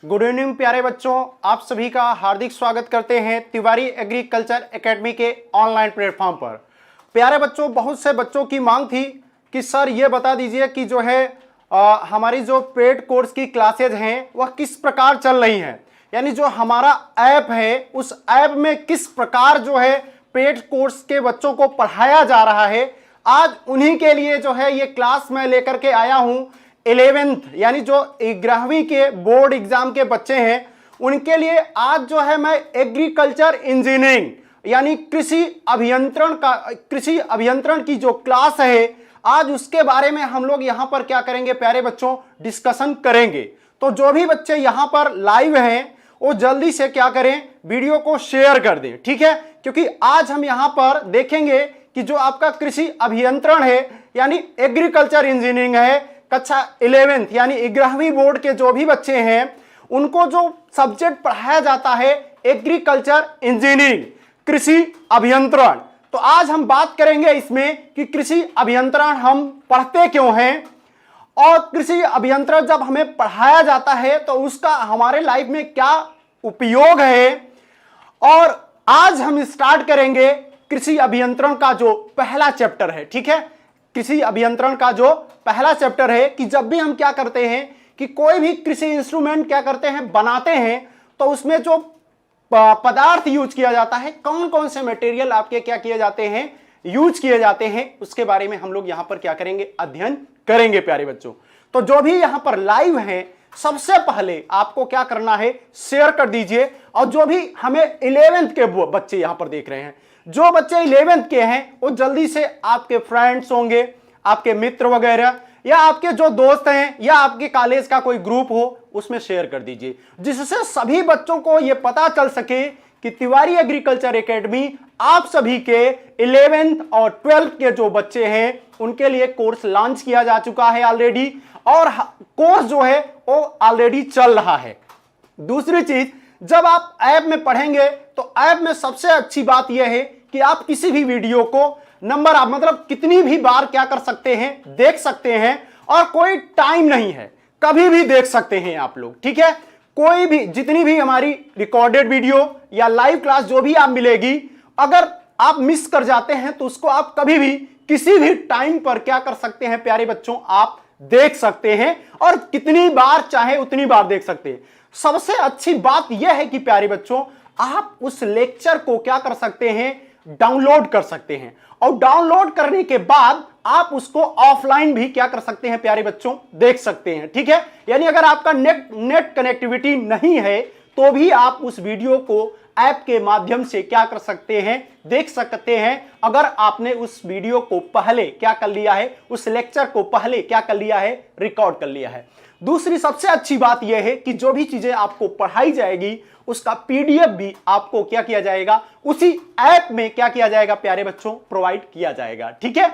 Good evening प्यारे बच्चों, आप सभी का हार्दिक स्वागत करते हैं तिवारी एग्रीकल्चर एकेडमी के ऑनलाइन प्लेटफॉर्म पर। प्यारे बच्चों, बहुत से बच्चों की मांग थी कि सर ये बता दीजिए कि जो है हमारी जो पेड कोर्स की क्लासेज हैं वह किस प्रकार चल रही हैं, यानी जो हमारा ऐप है उस ऐप में किस प्रकार जो है पेड कोर्स के बच्चों को पढ़ाया जा रहा है। आज उन्हीं के लिए जो है ये क्लास मैं लेकर के आया हूं। 11th यानी जो 11वीं के बोर्ड एग्जाम के बच्चे हैं उनके लिए आज जो है मैं एग्रीकल्चर इंजीनियरिंग यानी कृषि अभियंत्रण की जो क्लास है आज उसके बारे में हम लोग यहां पर क्या करेंगे प्यारे बच्चों, डिस्कशन करेंगे। तो जो भी बच्चे यहां पर लाइव हैं वो जल्दी से क्या करें, वीडियो को शेयर कर दें, ठीक है। क्योंकि आज हम यहां पर देखेंगे कि जो आपका कृषि अभियंत्रण है यानी एग्रीकल्चर इंजीनियरिंग है, कक्षा 11th यानी 11वीं बोर्ड के जो भी बच्चे हैं उनको जो सब्जेक्ट पढ़ाया जाता है एग्रीकल्चर इंजीनियरिंग, कृषि अभियंत्रण। तो आज हम बात करेंगे इसमें कि कृषि अभियंत्रण हम पढ़ते क्यों हैं और कृषि अभियंत्रण जब हमें पढ़ाया जाता है तो उसका हमारे लाइफ में क्या उपयोग है। और आज हम स्टार्ट करेंगे कृषि अभियंत्रण का जो पहला चैप्टर है, ठीक है। कृषि अभियंत्रण का जो पहला चैप्टर है कि जब भी हम क्या करते हैं कि कोई भी कृषि इंस्ट्रूमेंट क्या करते हैं, बनाते हैं, तो उसमें जो पदार्थ यूज किया जाता है, कौन कौन से मटेरियल आपके क्या किए जाते हैं, यूज किए जाते हैं, उसके बारे में हम लोग यहां पर क्या करेंगे, अध्ययन करेंगे प्यारे बच्चों। तो जो भी यहां पर लाइव हैं सबसे पहले आपको क्या करना है, शेयर कर दीजिए। और जो भी हमें 11th के बच्चे यहां पर देख रहे हैं, जो बच्चे 11th के हैं वो जल्दी से आपके फ्रेंड्स होंगे, आपके मित्र वगैरह या आपके जो दोस्त हैं या आपके कॉलेज का कोई ग्रुप हो उसमें शेयर कर दीजिए, जिससे सभी बच्चों को यह पता चल सके कि तिवारी एग्रीकल्चर एकेडमी आप सभी के 11th और 12th के जो बच्चे हैं उनके लिए कोर्स लॉन्च किया जा चुका है ऑलरेडी, और कोर्स जो है वो ऑलरेडी चल रहा है। दूसरी चीज, जब आप ऐप में पढ़ेंगे तो ऐप में सबसे अच्छी बात यह है कि आप किसी भी वीडियो को नंबर आप मतलब कितनी भी बार क्या कर सकते हैं, देख सकते हैं, और कोई टाइम नहीं है, कभी भी देख सकते हैं आप लोग, ठीक है। कोई भी जितनी भी हमारी रिकॉर्डेड वीडियो या लाइव क्लास जो भी आप मिलेगी, अगर आप मिस कर जाते हैं तो उसको आप कभी भी किसी भी टाइम पर क्या कर सकते हैं प्यारे बच्चों, आप देख सकते हैं और कितनी बार चाहे उतनी बार देख सकते हैं। सबसे अच्छी बात यह है कि प्यारे बच्चों आप उस लेक्चर को क्या कर सकते हैं, डाउनलोड कर सकते हैं, और डाउनलोड करने के बाद आप उसको ऑफलाइन भी क्या कर सकते हैं प्यारे बच्चों, देख सकते हैं, ठीक है। यानी अगर आपका नेट कनेक्टिविटी नहीं है तो भी आप उस वीडियो को ऐप के माध्यम से क्या कर सकते हैं, देख सकते हैं, अगर आपने उस वीडियो को पहले क्या कर लिया है, उस लेक्चर को पहले क्या कर लिया है, रिकॉर्ड कर लिया है। दूसरी सबसे अच्छी बात यह है कि जो भी चीजें आपको पढ़ाई जाएगी उसका पीडीएफ भी आपको क्या किया जाएगा, उसी ऐप में क्या किया जाएगा प्यारे बच्चों, प्रोवाइड किया जाएगा, ठीक है।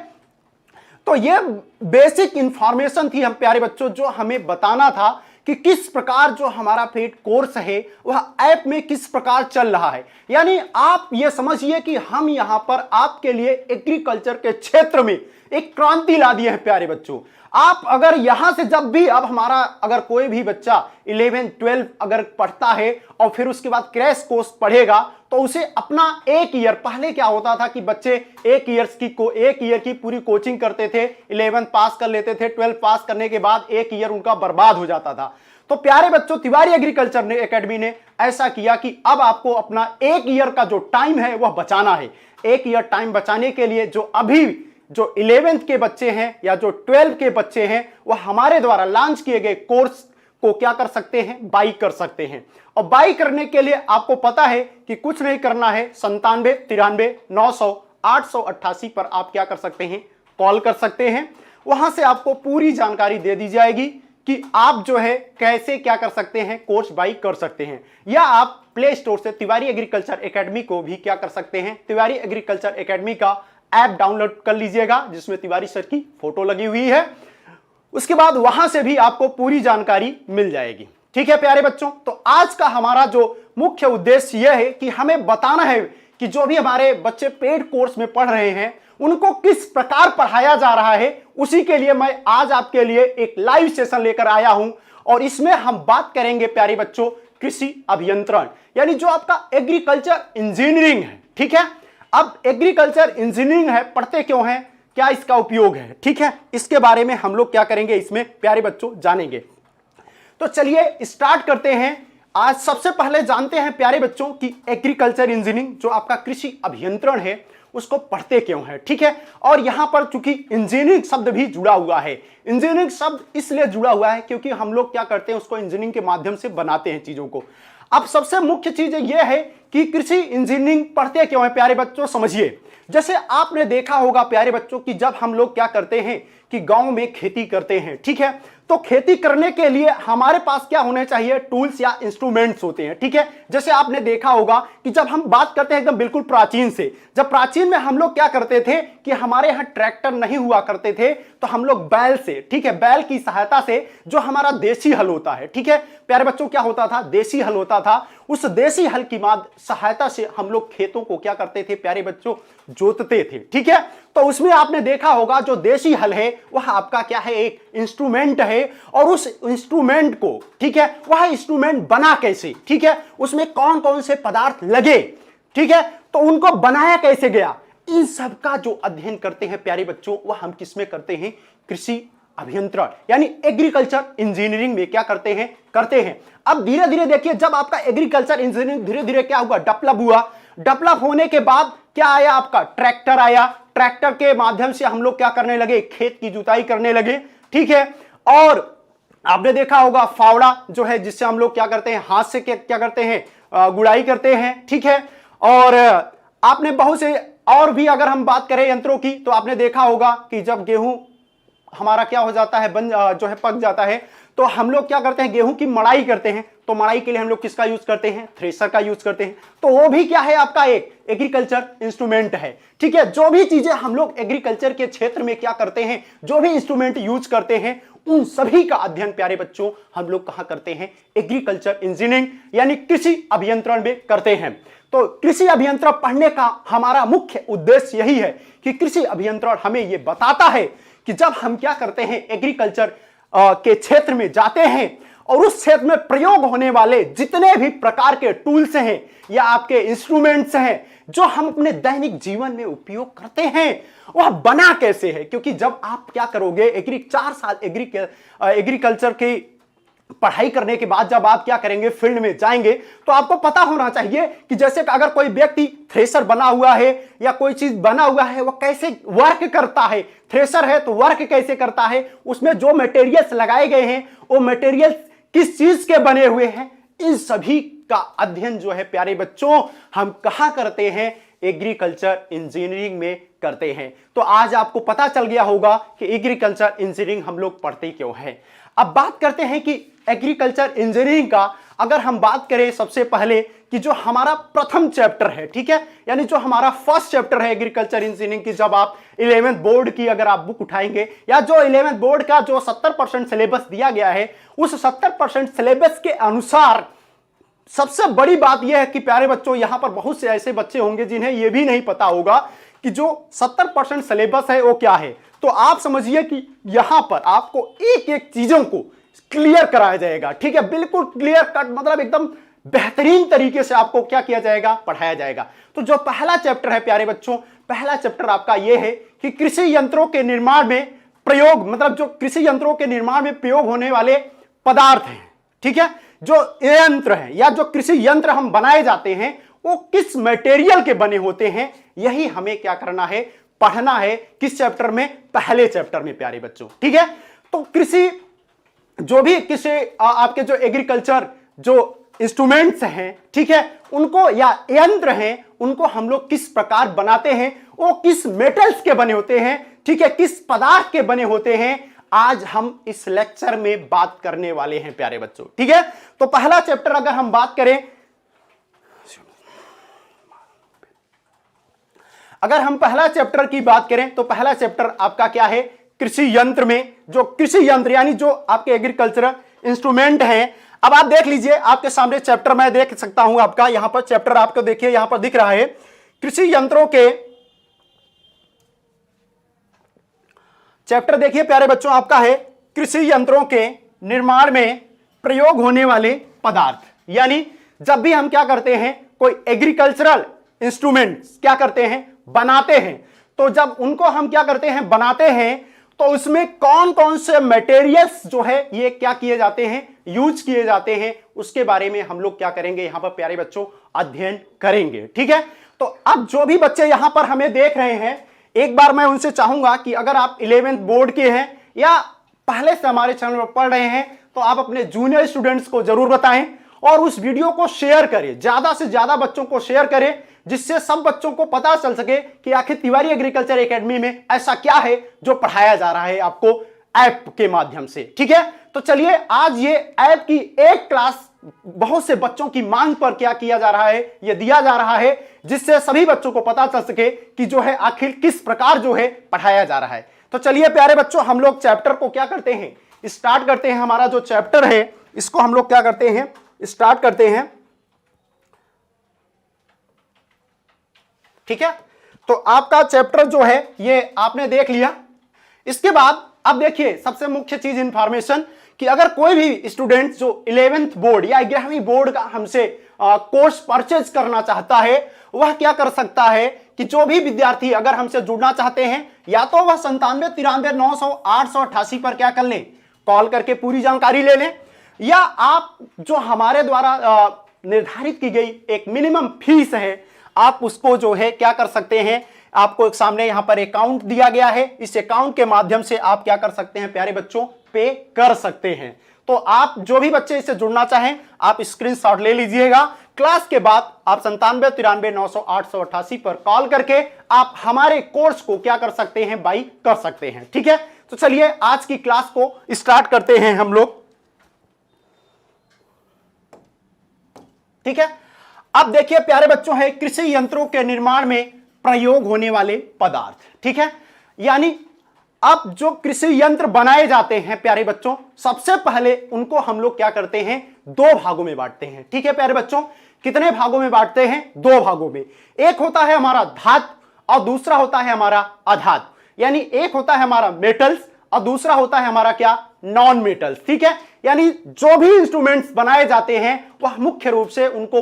तो ये बेसिक इंफॉर्मेशन थी हम प्यारे बच्चों जो हमें बताना था कि किस प्रकार जो हमारा पेड कोर्स है वह ऐप में किस प्रकार चल रहा है। यानी आप ये समझिए कि हम यहां पर आपके लिए एग्रीकल्चर के क्षेत्र में एक क्रांति ला दिए हैं प्यारे बच्चों। आप अगर यहां से जब भी अब हमारा अगर कोई भी बच्चा 11 12 अगर पढ़ता है और फिर उसके बाद क्रैश कोर्स पढ़ेगा तो उसे अपना एक ईयर, पहले क्या होता था कि बच्चे एक ईयर की पूरी कोचिंग करते थे, 11 पास कर लेते थे, 12 पास करने के बाद एक ईयर उनका बर्बाद हो जाता था। तो प्यारे बच्चों तिवारी एग्रीकल्चर एकेडमी ने ऐसा किया कि अब आपको अपना एक ईयर का जो टाइम है वह बचाना है। एक ईयर टाइम बचाने के लिए जो अभी जो 11th के बच्चे हैं या जो 12 के बच्चे हैं वह हमारे द्वारा लॉन्च किए गए कोर्स को क्या कर सकते हैं, बाई कर सकते हैं। और बाई करने के लिए आपको पता है कि कुछ नहीं करना है, 97 93 900 888 पर आप क्या कर सकते हैं, कॉल कर सकते हैं। वहां से आपको पूरी जानकारी दे दी जाएगी कि आप जो है कैसे क्या कर सकते हैं, कोर्स बाई कर सकते हैं। या आप प्ले स्टोर से तिवारी एग्रीकल्चर एकेडमी को भी क्या कर सकते हैं, तिवारी एग्रीकल्चर एकेडमी का ऐप डाउनलोड कर लीजिएगा जिसमें तिवारी सर की फोटो लगी हुई है। उसके बाद वहां से भी आपको पूरी जानकारी मिल जाएगी, ठीक है प्यारे बच्चों। तो आज का हमारा जो मुख्य उद्देश्य यह है कि हमें बताना है कि जो भी हमारे बच्चे पेड कोर्स में पढ़ रहे हैं उनको किस प्रकार पढ़ाया जा रहा है, उसी के लिए मैं आज आपके लिए एक लाइव सेशन लेकर आया हूं। और इसमें हम बात करेंगे प्यारे बच्चों कृषि अभियंत्रण, यानी जो आपका एग्रीकल्चर इंजीनियरिंग है। ठीक है, अब एग्रीकल्चर इंजीनियरिंग है, पढ़ते क्यों है, क्या इसका उपयोग है, ठीक है, इसके बारे में हम लोग क्या करेंगे इसमें प्यारे बच्चों जानेंगे। तो चलिए स्टार्ट करते हैं। आज सबसे पहले जानते हैं प्यारे बच्चों कि एग्रीकल्चर इंजीनियरिंग जो आपका कृषि अभियंत्रण है उसको पढ़ते क्यों है। ठीक है, और यहां पर चूंकि इंजीनियरिंग शब्द भी जुड़ा हुआ है, इंजीनियरिंग शब्द इसलिए जुड़ा हुआ है क्योंकि हम लोग क्या करते हैं उसको इंजीनियरिंग के माध्यम से बनाते हैं चीजों को। अब सबसे मुख्य चीज यह है कि कृषि इंजीनियरिंग पढ़ते क्यों है प्यारे बच्चों, समझिए। जैसे आपने देखा होगा प्यारे बच्चों कि जब हम लोग क्या करते हैं कि गांव में खेती करते हैं, ठीक है, तो खेती करने के लिए हमारे पास क्या होने चाहिए, टूल्स या इंस्ट्रूमेंट्स होते हैं। ठीक है, जैसे आपने देखा होगा कि जब हम बात करते हैं एकदम बिल्कुल प्राचीन से, जब प्राचीन में हम लोग क्या करते थे कि हमारे यहाँ ट्रैक्टर नहीं हुआ करते थे तो हम लोग बैल से, ठीक है, बैल की सहायता से जो हमारा देसी हल होता है, ठीक है प्यारे बच्चों, क्या होता था, देसी हल होता था, उस देसी हल की सहायता से हम लोग खेतों को क्या करते थे प्यारे बच्चों, जोतते थे। ठीक है, तो उसमें आपने देखा होगा जो देसी हल है वह आपका क्या है, एक इंस्ट्रूमेंट है, और उस इंस्ट्रूमेंट को, ठीक है, वह इंस्ट्रूमेंट बना कैसे, ठीक है, उसमें कौन कौन से पदार्थ लगे, ठीक है, तो उनको बनाया कैसे गया, इन सब का जो अध्ययन करते हैं प्यारे बच्चों वह हम किसमें करते हैं, कृषि अभियंत्रण यानी एग्रीकल्चर इंजीनियरिंग में क्या करते हैं। अब धीरे धीरे देखिए जब आपका एग्रीकल्चर इंजीनियरिंग धीरे धीरे क्या हुआ, डेवलप हुआ, डेवलप होने के बाद क्या आया, आपका ट्रैक्टर आया, ट्रैक्टर के माध्यम से हम लोग क्या करने लगे, खेत की जुताई करने लगे। ठीक है, और आपने देखा होगा फावड़ा जो है जिससे हम लोग क्या करते हैं, हाथ से क्या करते हैं, गुड़ाई करते हैं। ठीक है, और आपने बहुत से और भी अगर हम बात करें यंत्रों की तो आपने देखा होगा कि जब गेहूं हमारा क्या हो जाता है, जो है पक जाता है, तो हम लोग क्या करते हैं, गेहूं की मड़ाई करते हैं, तो मड़ाई के लिए हम लोग किसका यूज करते हैं, थ्रेशर का यूज करते हैं, तो वो भी क्या है आपका एक एग्रीकल्चर इंस्ट्रूमेंट है। ठीक है, जो भी चीजें हम लोग एग्रीकल्चर के क्षेत्र में क्या करते हैं, जो भी इंस्ट्रूमेंट यूज करते हैं, उन सभी का अध्ययन प्यारे बच्चों हम लोग कहां करते हैं, एग्रीकल्चर इंजीनियरिंग यानी कृषि अभियंत्रण में करते हैं। तो कृषि अभियंत्रण पढ़ने का हमारा मुख्य उद्देश्य यही है कि कृषि अभियंत्रण हमें यह बताता है कि जब हम क्या करते हैं, एग्रीकल्चर के क्षेत्र में जाते हैं और उस क्षेत्र में प्रयोग होने वाले जितने भी प्रकार के टूल्स हैं या आपके इंस्ट्रूमेंट्स हैं जो हम अपने दैनिक जीवन में उपयोग करते हैं वह बना कैसे है। क्योंकि जब आप क्या करोगे, 4 साल एग्रीकल्चर की पढ़ाई करने के बाद जब आप क्या करेंगे, फील्ड में जाएंगे, तो आपको पता होना चाहिए कि जैसे अगर कोई व्यक्ति थ्रेशर बना हुआ है या कोई चीज बना हुआ है वह कैसे वर्क करता है, थ्रेशर है तो वर्क कैसे करता है, उसमें जो मटेरियल्स लगाए गए हैं वो मटेरियल्स किस चीज के बने हुए हैं, इन सभी का अध्ययन जो है प्यारे बच्चों हम कहां करते हैं, एग्रीकल्चर इंजीनियरिंग में करते हैं। तो आज आपको पता चल गया होगा कि एग्रीकल्चर इंजीनियरिंग हम लोग पढ़ते क्यों हैं। अब बात करते हैं कि एग्रीकल्चर इंजीनियरिंग का अगर हम बात करें सबसे पहले कि जो हमारा प्रथम चैप्टर है, ठीक है, यानी जो हमारा फर्स्ट चैप्टर है एग्रीकल्चर इंजीनियरिंग की, जब आप 11th बोर्ड की अगर आप बुक उठाएंगे या जो 11th बोर्ड का जो 70% सिलेबस दिया गया है उस 70% सिलेबस के अनुसार सबसे बड़ी बात यह है कि प्यारे बच्चों यहां पर बहुत से ऐसे बच्चे होंगे जिन्हें यह भी नहीं पता होगा कि जो 70% सिलेबस है वो क्या है। तो आप समझिए कि यहां पर आपको एक एक चीजों को क्लियर कराया जाएगा। ठीक है, बिल्कुल क्लियर कट, मतलब एकदम बेहतरीन तरीके से आपको क्या किया जाएगा, पढ़ाया जाएगा। तो जो पहला चैप्टर है प्यारे बच्चों, पहला चैप्टर आपका यह है कि कृषि यंत्रों के निर्माण में प्रयोग, मतलब जो कृषि यंत्रों के निर्माण में प्रयोग होने वाले पदार्थ हैं, ठीक है, जो यंत्र है या जो कृषि यंत्र हम बनाए जाते हैं वो किस मटेरियल के बने होते हैं, यही हमें क्या करना है, पढ़ना है। किस चैप्टर में, पहले चैप्टर में प्यारे बच्चों। ठीक है, तो कृषि जो भी किसी आपके जो एग्रीकल्चर जो इंस्ट्रूमेंट्स हैं, ठीक है, उनको या यंत्र हैं उनको हम लोग किस प्रकार बनाते हैं, वो किस मेटल्स के बने होते हैं, ठीक है, किस पदार्थ के बने होते हैं, आज हम इस लेक्चर में बात करने वाले हैं प्यारे बच्चों। ठीक है, तो पहला चैप्टर अगर हम बात करें, अगर हम पहला चैप्टर की बात करें तो पहला चैप्टर आपका क्या है, कृषि यंत्र में जो कृषि यंत्र यानी जो आपके एग्रीकल्चरल इंस्ट्रूमेंट हैं। अब आप देख लीजिए आपके सामने चैप्टर मैं देख सकता हूं, आपका यहां पर चैप्टर आपको देखिए यहां पर दिख रहा है, कृषि यंत्रों के चैप्टर देखिए प्यारे बच्चों आपका है कृषि यंत्रों के निर्माण में प्रयोग होने वाले पदार्थ, यानी जब भी हम क्या करते हैं, कोई एग्रीकल्चरल इंस्ट्रूमेंट्स क्या करते हैं, बनाते हैं, तो जब उनको हम क्या करते हैं, बनाते हैं, तो उसमें कौन कौन से मटेरियल्स जो है ये क्या किए जाते हैं, यूज किए जाते हैं, उसके बारे में हम लोग क्या करेंगे यहां पर प्यारे बच्चों, अध्ययन करेंगे। ठीक है, तो अब जो भी बच्चे यहां पर हमें देख रहे हैं, एक बार मैं उनसे चाहूंगा कि अगर आप 11th बोर्ड के हैं या पहले से हमारे चैनल पर पढ़ रहे हैं, तो आप अपने जूनियर स्टूडेंट्स को जरूर बताएं और उस वीडियो को शेयर करें, ज्यादा से ज्यादा बच्चों को शेयर करें, जिससे सब बच्चों को पता चल सके कि आखिर तिवारी एग्रीकल्चर एकेडमी में ऐसा क्या है जो पढ़ाया जा रहा है आपको ऐप के माध्यम से। ठीक है, तो चलिए आज ये ऐप की एक क्लास बहुत से बच्चों की मांग पर क्या किया जा रहा है, ये दिया जा रहा है, जिससे सभी बच्चों को पता चल सके कि जो है आखिर किस प्रकार जो है पढ़ाया जा रहा है। तो चलिए प्यारे बच्चों, हम लोग चैप्टर को क्या करते हैं, स्टार्ट करते हैं। हमारा जो चैप्टर है इसको हम लोग क्या करते हैं, स्टार्ट करते हैं। ठीक है, तो आपका चैप्टर जो है ये आपने देख लिया। इसके बाद अब देखिए सबसे मुख्य चीज इंफॉर्मेशन, कि अगर कोई भी स्टूडेंट जो 11th बोर्ड या 11वीं बोर्ड का हमसे कोर्स परचेज करना चाहता है, वह क्या कर सकता है कि जो भी विद्यार्थी अगर हमसे जुड़ना चाहते हैं, या तो वह 9793 पर क्या कर लें, कॉल करके पूरी जानकारी ले लें, या आप जो हमारे द्वारा निर्धारित की गई एक मिनिमम फीस है, आप उसको जो है क्या कर सकते हैं, आपको एक सामने यहां पर अकाउंट दिया गया है, इस अकाउंट के माध्यम से आप क्या कर सकते हैं प्यारे बच्चों, पे कर सकते हैं। तो आप जो भी बच्चे इससे जुड़ना चाहें, आप स्क्रीनशॉट ले लीजिएगा। क्लास के बाद आप 9793 पर कॉल करके आप हमारे कोर्स को क्या कर सकते हैं, बाई कर सकते हैं। ठीक है, तो चलिए आज की क्लास को स्टार्ट करते हैं हम लोग। ठीक है, अब देखिए प्यारे बच्चों, है कृषि यंत्रों के निर्माण में प्रयोग होने वाले पदार्थ। ठीक है, यानी अब जो कृषि यंत्र बनाए जाते हैं प्यारे बच्चों, सबसे पहले उनको हम लोग क्या करते हैं, दो भागों में बांटते हैं। ठीक है प्यारे बच्चों, कितने भागों में बांटते हैं, दो भागों में। एक होता है हमारा धातु और दूसरा होता है हमारा अधातु, यानी एक होता है हमारा मेटल्स और दूसरा होता है हमारा क्या, नॉन मेटल्स। ठीक है, यानी जो भी इंस्ट्रूमेंट्स बनाए जाते हैं वह मुख्य रूप से उनको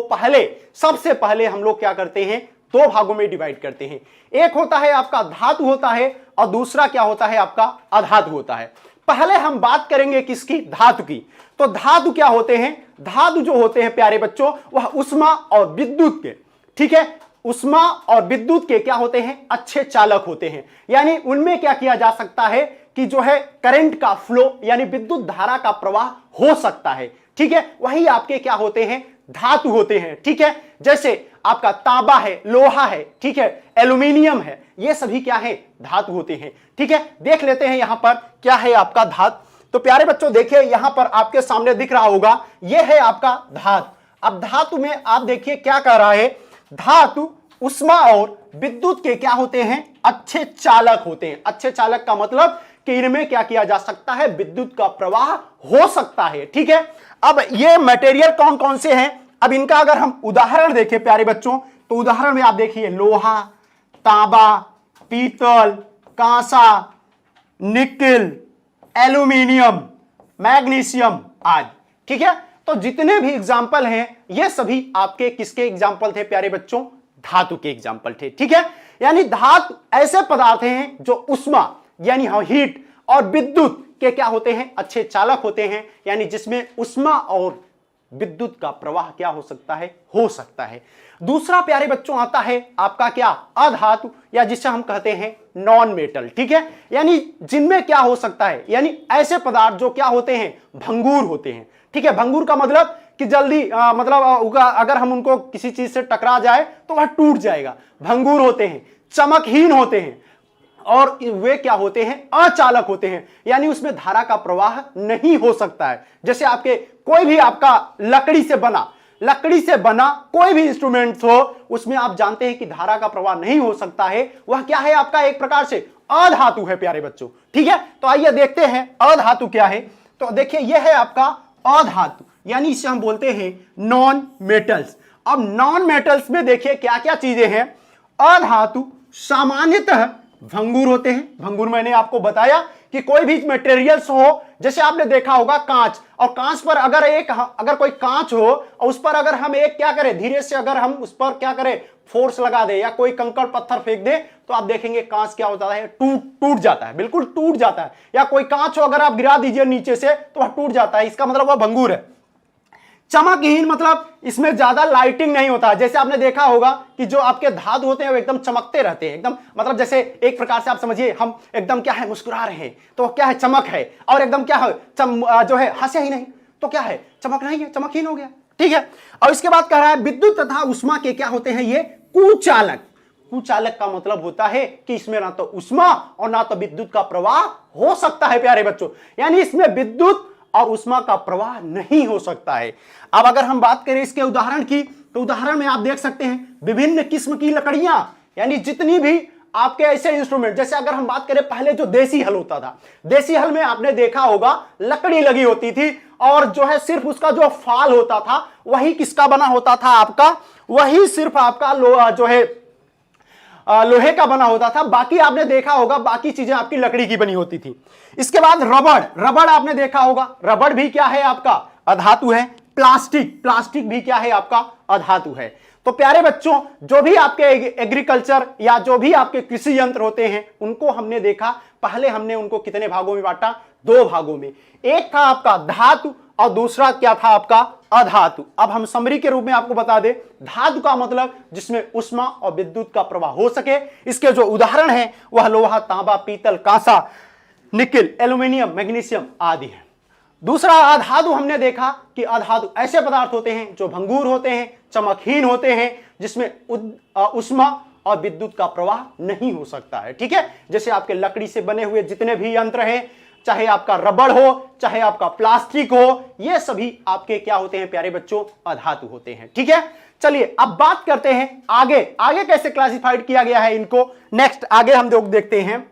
सबसे पहले हम लोग क्या करते हैं, दो भागों में डिवाइड करते हैं। एक होता है आपका धातु होता है और दूसरा क्या होता है, आपका अधातु होता है। पहले हम बात करेंगे किसकी, धातु की। तो धातु क्या होते हैं, धातु जो होते हैं प्यारे बच्चों, वह उष्मा और विद्युत के, ठीक है, उष्मा और विद्युत के क्या होते हैं, अच्छे चालक होते हैं। यानी उनमें क्या किया जा सकता है कि जो है करंट का फ्लो, यानी विद्युत धारा का प्रवाह हो सकता है। ठीक है, वही आपके क्या होते हैं, धातु होते हैं। ठीक है, जैसे आपका तांबा है, लोहा है, ठीक है, एल्यूमिनियम है, ये सभी क्या है, धातु होते हैं। ठीक है, देख लेते हैं यहां पर क्या है आपका धातु। तो प्यारे बच्चों देखिए यहां पर आपके सामने दिख रहा होगा, यह है आपका धातु। अब धातु में आप देखिए क्या कर रहा है, धातु उष्मा और विद्युत के क्या होते हैं, अच्छे चालक होते हैं। अच्छे चालक का मतलब कि इनमें क्या किया जा सकता है, विद्युत का प्रवाह हो सकता है। ठीक है, अब ये मटेरियल कौन कौन से हैं, अब इनका अगर हम उदाहरण देखें प्यारे बच्चों, तो उदाहरण में आप देखिए लोहा, तांबा, पीतल, कांसा, निकेल, एल्यूमिनियम, मैग्नीशियम आदि। ठीक है, तो जितने भी एग्जाम्पल हैं ये सभी आपके किसके एग्जाम्पल थे प्यारे बच्चों, धातु के एग्जाम्पल थे। ठीक है, यानी धातु ऐसे पदार्थ हैं जो उष्मा यानी हीट और विद्युत के क्या होते हैं, अच्छे चालक होते हैं, यानी जिसमें उष्मा और विद्युत का प्रवाह क्या हो सकता है, हो सकता है। दूसरा प्यारे बच्चों आता है आपका क्या, अधातु, या जिसे हम कहते हैं नॉन मेटल। ठीक है, यानी जिनमें क्या हो सकता है, यानी ऐसे पदार्थ जो क्या होते हैं, भंगुर होते हैं। ठीक है, भंगुर का मतलब कि जल्दी मतलब अगर हम उनको किसी चीज से टकरा जाए तो वह टूट जाएगा। भंगुर होते हैं, चमकहीन होते हैं, और वे क्या होते हैं, अचालक होते हैं, यानी उसमें धारा का प्रवाह नहीं हो सकता है। जैसे आपके कोई भी आपका लकड़ी से बना कोई भी इंस्ट्रूमेंट हो, उसमें आप जानते हैं कि धारा का प्रवाह नहीं हो सकता है, वह क्या है आपका एक प्रकार से अधातु है प्यारे बच्चों। ठीक है, तो आइए देखते हैं अधातु क्या है। तो देखिए यह है आपका अधातु, यानी इसे हम बोलते हैं नॉन मेटल्स। अब नॉन मेटल्स में देखिए क्या क्या चीजें हैं। अधातु सामान्यतः भंगुर होते हैं, भंगुर मैंने आपको बताया कि कोई भी मटेरियल्स हो, जैसे आपने देखा होगा कांच, और कांच पर अगर कोई कांच हो और उस पर अगर हम एक क्या करें, धीरे से अगर हम उस पर क्या करें, फोर्स लगा दे या कोई कंकड़ पत्थर फेंक दे, तो आप देखेंगे कांच क्या होता है, टूट जाता है, बिल्कुल टूट जाता है। या कोई कांच हो अगर आप गिरा दीजिए नीचे से तो वह टूट जाता है, इसका मतलब वह भंगुर है। चमकहीन मतलब इसमें ज्यादा लाइटिंग नहीं होता। जैसे आपने देखा होगा कि जो आपके धातु होते हैं वो एकदम चमकते रहते हैं, एकदम मतलब जैसे एक प्रकार से आप समझिए हम एकदम क्या है, मुस्कुरा रहे हैं तो क्या है, चमक है, और एकदम क्या है, जो है हंसे ही नहीं तो क्या है, चमक नहीं है, चमकहीन हो गया। ठीक है। और इसके बाद कह रहा है विद्युत तथा उष्मा के क्या होते हैं, ये कुचालक। कुचालक का मतलब होता है कि इसमें ना तो उष्मा और ना तो विद्युत का प्रवाह हो सकता है प्यारे बच्चों, यानी इसमें विद्युत और उष्मा का प्रवाह नहीं हो सकता है। अब अगर हम बात करें इसके उदाहरण की, तो उदाहरण में आप देख सकते हैं विभिन्न किस्म की लकड़ियां, यानी जितनी भी आपके ऐसे इंस्ट्रूमेंट, जैसे अगर हम बात करें पहले जो देसी हल होता था, देसी हल में आपने देखा होगा लकड़ी लगी होती थी, और जो है सिर्फ उसका जो फाल होता था वही किसका बना होता था, आपका वही सिर्फ आपका जो है लोहे का बना होता था, बाकी आपने देखा होगा बाकी चीजें आपकी लकड़ी की बनी होती थी। इसके बाद रबड़ आपने देखा होगा, रबड़ भी क्या है, आपका अधातु है। प्लास्टिक भी क्या है, आपका अधातु है। तो प्यारे बच्चों, जो भी आपके एग्रीकल्चर या जो भी आपके कृषि यंत्र होते हैं उनको हमने देखा, पहले हमने उनको कितने भागों में बांटा, 2 भागों में। एक था आपका धातु और दूसरा क्या था, आपका अधातु। अब हम समरी के रूप में आपको बता दें, धातु का मतलब जिसमें उष्मा और विद्युत का प्रवाह हो सके। इसके जो उदाहरण है वह लोहा, तांबा, पीतल, कांसा, निकेल, एल्यूमिनियम, मैग्नीशियम आदि है। दूसरा अधातु हमने देखा कि अधातु ऐसे पदार्थ होते हैं जो भंगुर होते हैं, चमकहीन होते हैं, जिसमें उष्मा और विद्युत का प्रवाह नहीं हो सकता है। ठीक है। जैसे आपके लकड़ी से बने हुए जितने भी यंत्र हैं, चाहे आपका रबड़ हो, चाहे आपका प्लास्टिक हो, ये सभी आपके क्या होते हैं प्यारे बच्चों, अधातु होते हैं। ठीक है। चलिए अब बात करते हैं आगे कैसे क्लासिफाइड किया गया है इनको। नेक्स्ट आगे हम लोग देखते हैं।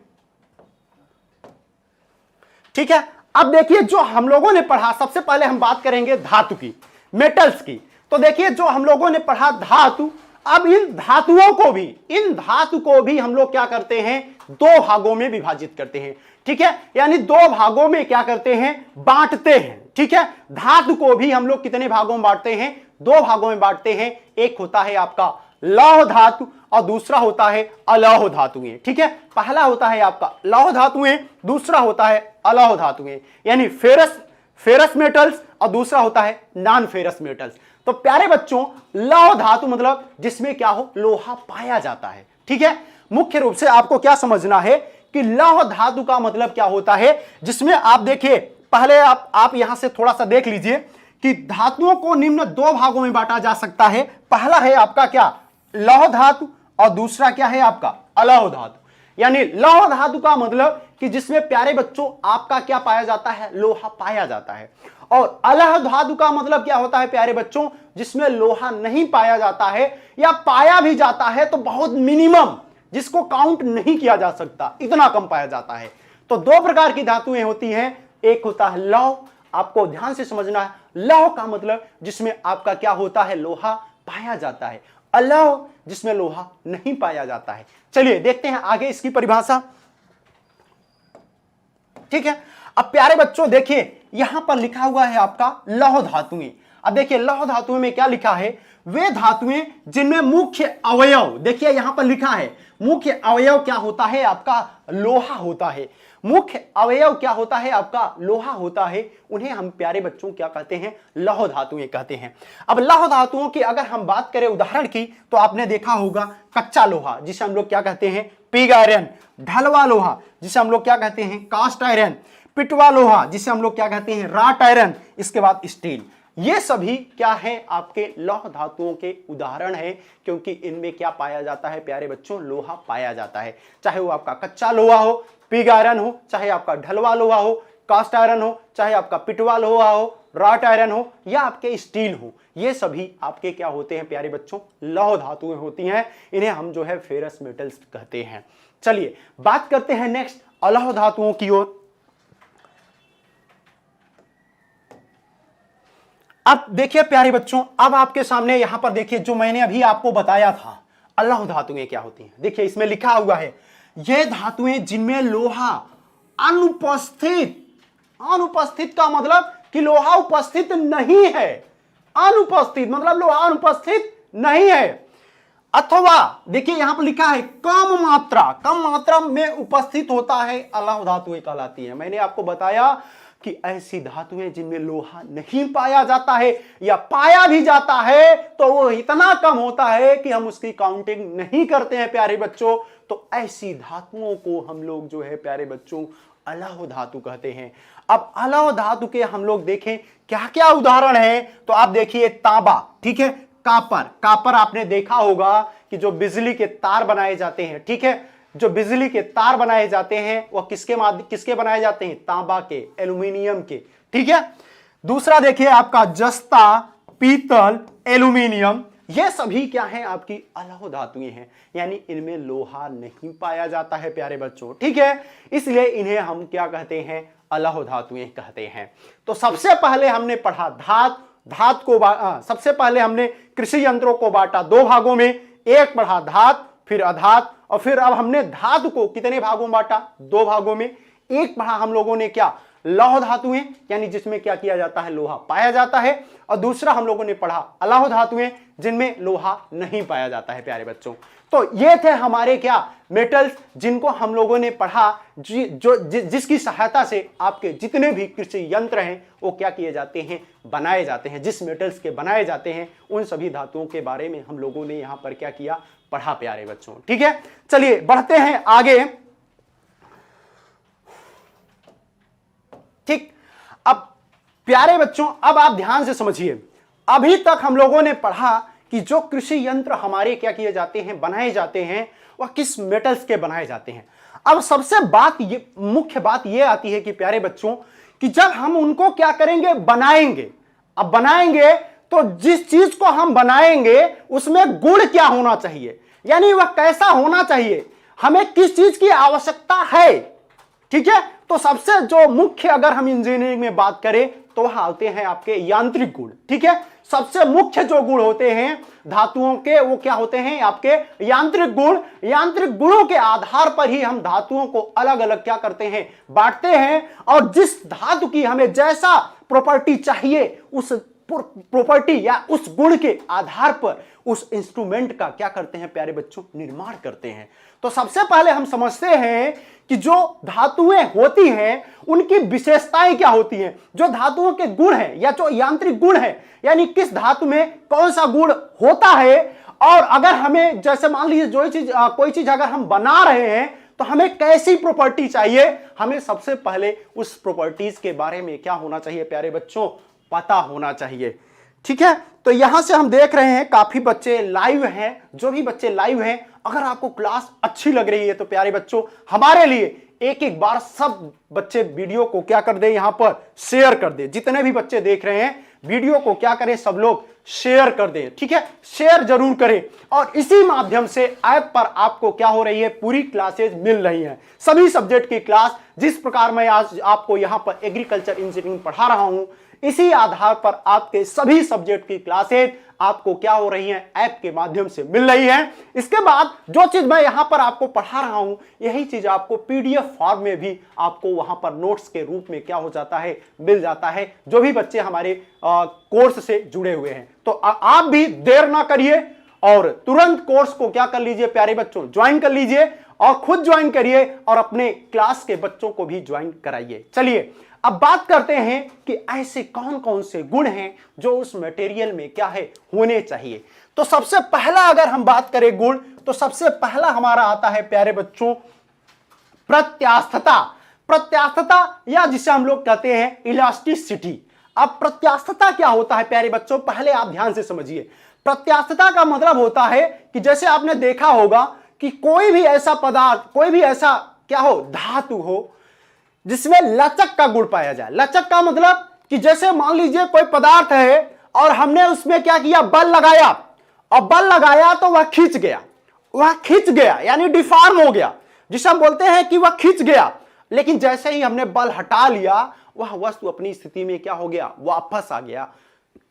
ठीक है। अब देखिए जो हम लोगों ने पढ़ा, सबसे पहले हम बात करेंगे धातु की, मेटल्स की। तो देखिए जो हम लोगों ने पढ़ा धातु, अब इन धातु को भी हम लोग क्या करते हैं, 2 भागों में विभाजित करते हैं। ठीक है। यानी 2 भागों में क्या करते हैं, बांटते हैं। ठीक है। धातु को भी हम लोग कितने भागों में बांटते हैं, 2 भागों में बांटते हैं। एक होता है आपका लौह धातु और दूसरा होता है अलौह धातुएं। ठीक है। पहला होता है आपका लौह धातुएं, दूसरा होता है अलौह धातुएं, यानी फेरस मेटल्स, और दूसरा होता है नॉन फेरस मेटल्स। तो प्यारे बच्चों, लौह धातु मतलब जिसमें क्या हो, लोहा पाया जाता है। ठीक है। मुख्य रूप से आपको क्या समझना है कि लौह धातु का मतलब क्या होता है, जिसमें आप देखिए पहले आप यहां से थोड़ा सा देख लीजिए कि धातुओं को निम्न 2 भागों में बांटा जा सकता है। पहला है आपका क्या, लौह धातु, और दूसरा क्या है आपका अलौह धातु। यानी लौह धातु का मतलब कि जिसमें प्यारे बच्चों आपका क्या पाया जाता है, लोहा पाया जाता है। और अलौह धातु का मतलब क्या होता है प्यारे बच्चों, जिसमें लोहा नहीं पाया जाता है, या पाया भी जाता है तो बहुत मिनिमम, जिसको काउंट नहीं किया जा सकता, इतना कम पाया जाता है। तो 2 प्रकार की धातुएं होती हैं। एक होता है लौह, आपको ध्यान से समझना है, लौह का मतलब जिसमें आपका क्या होता है, लोहा पाया जाता है। अलौह जिसमें लोहा नहीं पाया जाता है। चलिए देखते हैं आगे इसकी परिभाषा। ठीक है। अब प्यारे बच्चों देखिए यहां पर लिखा हुआ है आपका लौह धातुएं। अब देखिए लौह धातुएं में क्या लिखा है, वे धातुएं जिनमें मुख्य अवयव, देखिए यहां पर लिखा है मुख्य अवयव क्या होता है, आपका लोहा होता है। मुख्य अवयव क्या होता है, आपका लोहा होता है। उन्हें हम प्यारे बच्चों क्या कहते हैं, लौह धातुएं कहते हैं। अब लौह धातुओं की अगर हम बात करें उदाहरण की, तो आपने देखा होगा कच्चा लोहा जिसे हम लोग क्या कहते हैं, पिग आयरन, ढलवा लोहा जिसे हम लोग क्या कहते हैं, कास्ट आयरन, पिटवा लोहा जिसे हम लोग क्या कहते हैं, राट आयरन, इसके बाद स्टील। ये सभी क्या है, आपके लौह धातुओं के उदाहरण हैं, क्योंकि इनमें क्या पाया जाता है प्यारे बच्चों, लोहा पाया जाता है। चाहे वो आपका कच्चा लोहा हो, पिग आयरन हो, चाहे आपका ढलवा लोहा हो, कास्ट आयरन हो, चाहे आपका पिटवा लोहा हो, राट आयरन हो, या आपके स्टील हो, ये सभी आपके क्या होते हैं प्यारे बच्चों, लौह धातुएं होती हैं। इन्हें हम जो है फेरस मेटल्स कहते हैं। चलिए बात करते हैं नेक्स्ट अलौह धातुओं की ओर। अब देखिए प्यारे बच्चों, अब आपके सामने यहां पर देखिए जो मैंने अभी आपको बताया था अलौह धातुएं क्या होती हैं। देखिए इसमें लिखा हुआ है, ये धातुएं जिनमें लोहा अनुपस्थित। अनुपस्थित का मतलब कि लोहा उपस्थित नहीं है। अनुपस्थित मतलब लोहा अनुपस्थित नहीं है। अथवा देखिए यहां पर लिखा है कम मात्रा में उपस्थित होता है, अलौह धातुएं कहलाती है। मैंने आपको बताया कि ऐसी धातुएं जिनमें लोहा नहीं पाया जाता है या पाया भी जाता है तो वो इतना कम होता है कि हम उसकी काउंटिंग नहीं करते हैं प्यारे बच्चों। तो ऐसी धातुओं को हम लोग जो है प्यारे बच्चों अलौह धातु कहते हैं। अब अलौह धातु के हम लोग देखें क्या क्या उदाहरण है, तो आप देखिए तांबा, ठीक है, कापर आपने देखा होगा कि जो बिजली के तार बनाए जाते हैं, ठीक है, जो बिजली के तार बनाए जाते हैं वह किसके बनाए जाते हैं, तांबा के, एल्यूमिनियम के, ठीक है। दूसरा देखिए आपका जस्ता, पीतल, एल्यूमिनियम, ये सभी क्या हैं, आपकी अलौह धातुएं हैं, यानी इनमें लोहा नहीं पाया जाता है प्यारे बच्चों, ठीक है, इसलिए इन्हें हम क्या कहते हैं, अलौह धातुएं कहते हैं। तो सबसे पहले हमने पढ़ा धात को सबसे पहले हमने कृषि यंत्रों को बांटा दो भागों में, एक पढ़ा धात, फिर अधात, और फिर अब हमने धातु को कितने भागों में बांटा, दो भागों में। एक पढ़ा हम लोगों ने क्या, लौह धातुएं, यानी जिसमें क्या किया जाता है, लोहा पाया जाता है, और दूसरा हम लोगों ने पढ़ा अलौह धातुएं जिनमें लोहा नहीं पाया जाता है प्यारे बच्चों। तो ये थे हमारे क्या, मेटल्स, जिनको हम लोगों ने पढ़ा, जिसकी सहायता से आपके जितने भी कृषि यंत्र हैं वो क्या किए जाते हैं, बनाए जाते हैं, जिस मेटल्स के बनाए जाते हैं उन सभी धातुओं के बारे में हम लोगों ने यहां पर क्या किया, पढ़ा प्यारे बच्चों, ठीक है। चलिए बढ़ते हैं आगे, ठीक। अब प्यारे बच्चों अब आप ध्यान से समझिए, अभी तक हम लोगों ने पढ़ा कि जो कृषि यंत्र हमारे क्या किए जाते हैं, बनाए जाते हैं, वह किस मेटल्स के बनाए जाते हैं। अब सबसे मुख्य बात यह आती है कि प्यारे बच्चों कि जब हम उनको क्या करेंगे, बनाएंगे। अब बनाएंगे तो जिस चीज को हम बनाएंगे उसमें गुण क्या होना चाहिए, यानी वह कैसा होना चाहिए, हमें किस चीज की आवश्यकता है, ठीक है। तो सबसे जो मुख्य अगर हम इंजीनियरिंग में बात करें तो वह आते हैं आपके यांत्रिक गुण, ठीक है। सबसे मुख्य जो गुण होते हैं धातुओं के वो क्या होते हैं, आपके यांत्रिक गुण। यांत्रिक गुणों के आधार पर ही हम धातुओं को अलग अलग क्या करते हैं, बांटते हैं, और जिस धातु की हमें जैसा प्रॉपर्टी चाहिए उस प्रॉपर्टी या उस गुण के आधार पर उस इंस्ट्रूमेंट का क्या करते हैं प्यारे बच्चों, निर्माण करते हैं। तो सबसे पहले हम समझते हैं कि जो धातुएं होती हैं उनकी विशेषताएं क्या होती हैं, जो धातुओं के गुण हैं या जो यांत्रिक गुण हैं, यानी किस धातु में कौन सा गुण होता है। और अगर हमें जैसे मान लीजिए कोई चीज अगर हम बना रहे हैं तो हमें कैसी प्रॉपर्टी चाहिए, हमें सबसे पहले उस प्रॉपर्टीज के बारे में क्या होना चाहिए प्यारे बच्चों, पता होना चाहिए, ठीक है। तो यहां से हम देख रहे हैं काफी बच्चे लाइव हैं, जो भी बच्चे लाइव हैं अगर आपको क्लास अच्छी लग रही है तो प्यारे बच्चों हमारे लिए एक बार सब बच्चे वीडियो को क्या कर दे, यहां पर शेयर कर दे। जितने भी बच्चे देख रहे हैं वीडियो को क्या करें, सब लोग शेयर कर दें, ठीक है, शेयर जरूर करें। और इसी माध्यम से ऐप पर आपको क्या हो रही है, पूरी क्लासेज मिल रही हैं, सभी सब्जेक्ट की क्लास। जिस प्रकार मैं आज आपको यहां पर एग्रीकल्चर इंजीनियरिंग पढ़ा रहा हूं, इसी आधार पर आपके सभी सब्जेक्ट की क्लासेज आपको क्या हो रही हैं, ऐप के माध्यम से मिल रही हैं। इसके बाद जो चीज मैं यहां पर आपको पढ़ा रहा हूं यही चीज आपको पीडीएफ फॉर्म में भी आपको वहां पर नोट्स के रूप में क्या हो जाता है, मिल जाता है, जो भी बच्चे हमारे कोर्स से जुड़े हुए हैं। तो आप भी देर ना करिए और तुरंत कोर्स को क्या कर लीजिए प्यारे बच्चों, ज्वाइन कर लीजिए, और खुद ज्वाइन करिए और अपने क्लास के बच्चों को भी ज्वाइन कराइए। चलिए अब बात करते हैं कि ऐसे कौन कौन से गुण हैं जो उस मटेरियल में क्या है, होने चाहिए। तो सबसे पहला अगर हम बात करें गुण, तो सबसे पहला हमारा आता है प्यारे बच्चों प्रत्यास्थता। प्रत्यास्थता या जिसे हम लोग कहते हैं इलास्टिसिटी। अब प्रत्यास्थता क्या होता है प्यारे बच्चों, पहले आप ध्यान से समझिए। प्रत्यास्थता का मतलब होता है कि जैसे आपने देखा होगा कि कोई भी ऐसा पदार्थ, कोई भी ऐसा क्या हो, धातु हो जिसमें लचक का गुण पाया जाए। लचक का मतलब कि जैसे मान लीजिए कोई पदार्थ है और हमने उसमें क्या किया, बल लगाया, और बल लगाया तो वह खींच गया, यानी डिफॉर्म हो गया, जिसे हम बोलते हैं कि वह खींच गया। लेकिन जैसे ही हमने बल हटा लिया वह वस्तु अपनी स्थिति में क्या हो गया, वापस आ गया।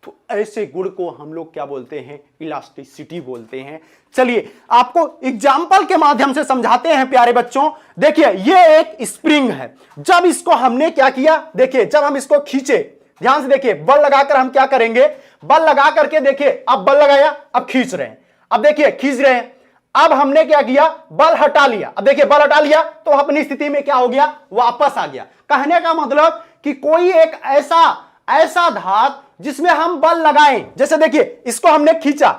तो ऐसे गुण को हम लोग क्या बोलते हैं, इलास्टिसिटी बोलते हैं। चलिए आपको एग्जाम्पल के माध्यम से समझाते हैं प्यारे बच्चों। देखिए ये एक स्प्रिंग है। जब इसको हमने क्या किया, देखिए जब हम इसको खींचे, ध्यान से देखिए, बल लगाकर हम क्या करेंगे, बल लगा करके देखिए, अब बल लगाया, अब खींच रहे हैं, अब देखिए खींच रहे हैं, अब हमने क्या किया, बल हटा लिया, अब देखिए बल हटा लिया तो अपनी स्थिति में क्या हो गया, वापस आ गया। कहने का मतलब कि कोई एक ऐसा धातु जिसमें हम बल लगाएं, जैसे देखिए इसको हमने खींचा,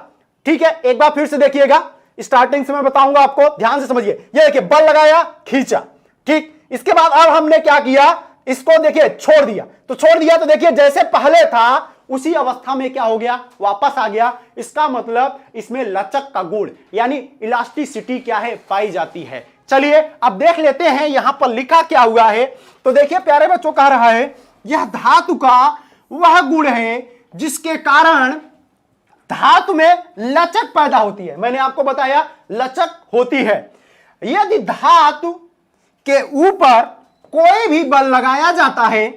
ठीक है, एक बार फिर से देखिएगा, स्टार्टिंग से मैं बताऊंगा आपको, ध्यान से समझिए। ये देखिए बल लगाया, खींचा, ठीक, इसके बाद अब हमने क्या किया, इसको देखिए छोड़ दिया, तो छोड़ दिया तो देखिए जैसे पहले था उसी अवस्था में क्या हो गया, वापस आ गया। इसका मतलब इसमें लचक का गुण यानी इलास्टिसिटी क्या है, पाई जाती है। चलिए अब देख लेते हैं यहां पर लिखा क्या हुआ है। तो देखिए प्यारे बच्चों, कह रहा है यह धातु का वह गुण है जिसके कारण धातु में लचक पैदा होती है। मैंने आपको बताया लचक होती है यदि धातु के ऊपर कोई भी बल लगाया जाता है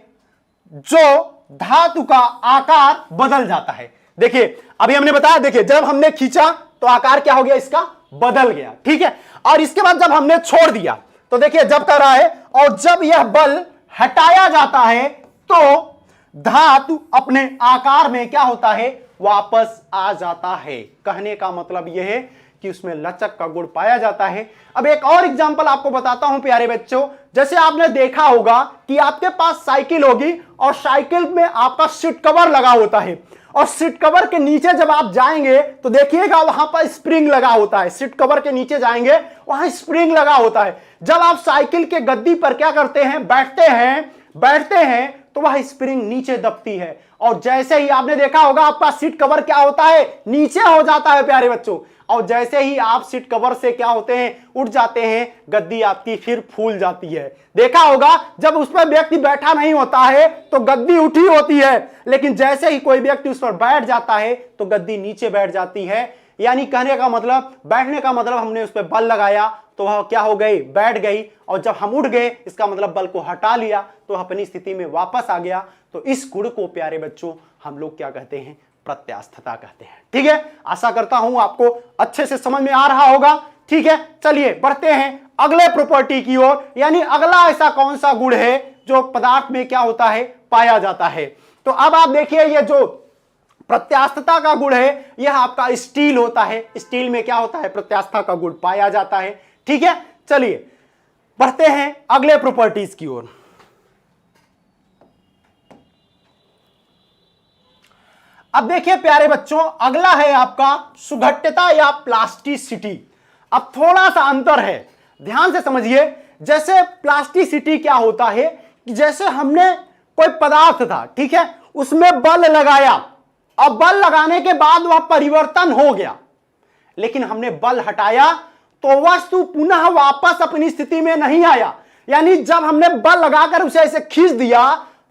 जो धातु का आकार बदल जाता है। देखिए अभी हमने बताया, देखिए जब हमने खींचा तो आकार क्या हो गया, इसका बदल गया, ठीक है, और इसके बाद जब हमने छोड़ दिया तो देखिए जब कर रहा है, और जब यह बल हटाया जाता है तो धातु अपने आकार में क्या होता है, वापस आ जाता है। कहने का मतलब यह है कि उसमें लचक का गुण पाया जाता है। अब एक और एग्जांपल आपको बताता हूं प्यारे बच्चों, जैसे आपने देखा होगा कि आपके पास साइकिल होगी और साइकिल में आपका सीट कवर लगा होता है, और सीट कवर के नीचे जब आप जाएंगे तो देखिएगा वहां पर स्प्रिंग लगा होता है। सीट कवर के नीचे जाएंगे वहां स्प्रिंग लगा होता है। जब आप साइकिल के गद्दी पर क्या करते हैं, बैठते हैं तो वह स्प्रिंग नीचे दबती है, और जैसे ही आपने देखा होगा आपका सीट कवर क्या होता है, नीचे हो जाता है प्यारे बच्चों, और जैसे ही आप सीट कवर से क्या होते हैं, उठ जाते हैं, गद्दी आपकी फिर फूल जाती है। देखा होगा जब उस पर व्यक्ति बैठा नहीं होता है तो गद्दी उठी होती है, लेकिन जैसे ही कोई व्यक्ति उस पर बैठ जाता है तो गद्दी नीचे बैठ जाती है। यानी कहने का मतलब, बैठने का मतलब हमने उस पर बल लगाया तो वह क्या हो गई, बैठ गई, और जब हम उठ गए इसका मतलब बल को हटा लिया तो अपनी स्थिति में वापस आ गया। तो इस गुण को प्यारे बच्चों हम लोग क्या कहते हैं, प्रत्यास्थता कहते हैं। ठीक है, आशा करता हूं आपको अच्छे से समझ में आ रहा होगा। ठीक है, चलिए बढ़ते हैं अगले प्रॉपर्टी की ओर, यानी अगला ऐसा कौन सा गुण है जो पदार्थ में क्या होता है, पाया जाता है। तो अब आप देखिए ये जो प्रत्यास्थता का गुण है यह आपका स्टील होता है। स्टील में क्या होता है, प्रत्यास्थता का गुण पाया जाता है। ठीक है, चलिए बढ़ते हैं अगले प्रॉपर्टीज की ओर। अब देखिए प्यारे बच्चों, अगला है आपका सुघट्यता या प्लास्टिसिटी। अब थोड़ा सा अंतर है, ध्यान से समझिए। जैसे प्लास्टिसिटी क्या होता है कि जैसे हमने कोई पदार्थ था, ठीक है, उसमें बल लगाया, अब बल लगाने के बाद वह परिवर्तन हो गया, लेकिन हमने बल हटाया तो वस्तु पुनः वापस अपनी स्थिति में नहीं आया। यानी जब हमने बल लगाकर उसे ऐसे खींच दिया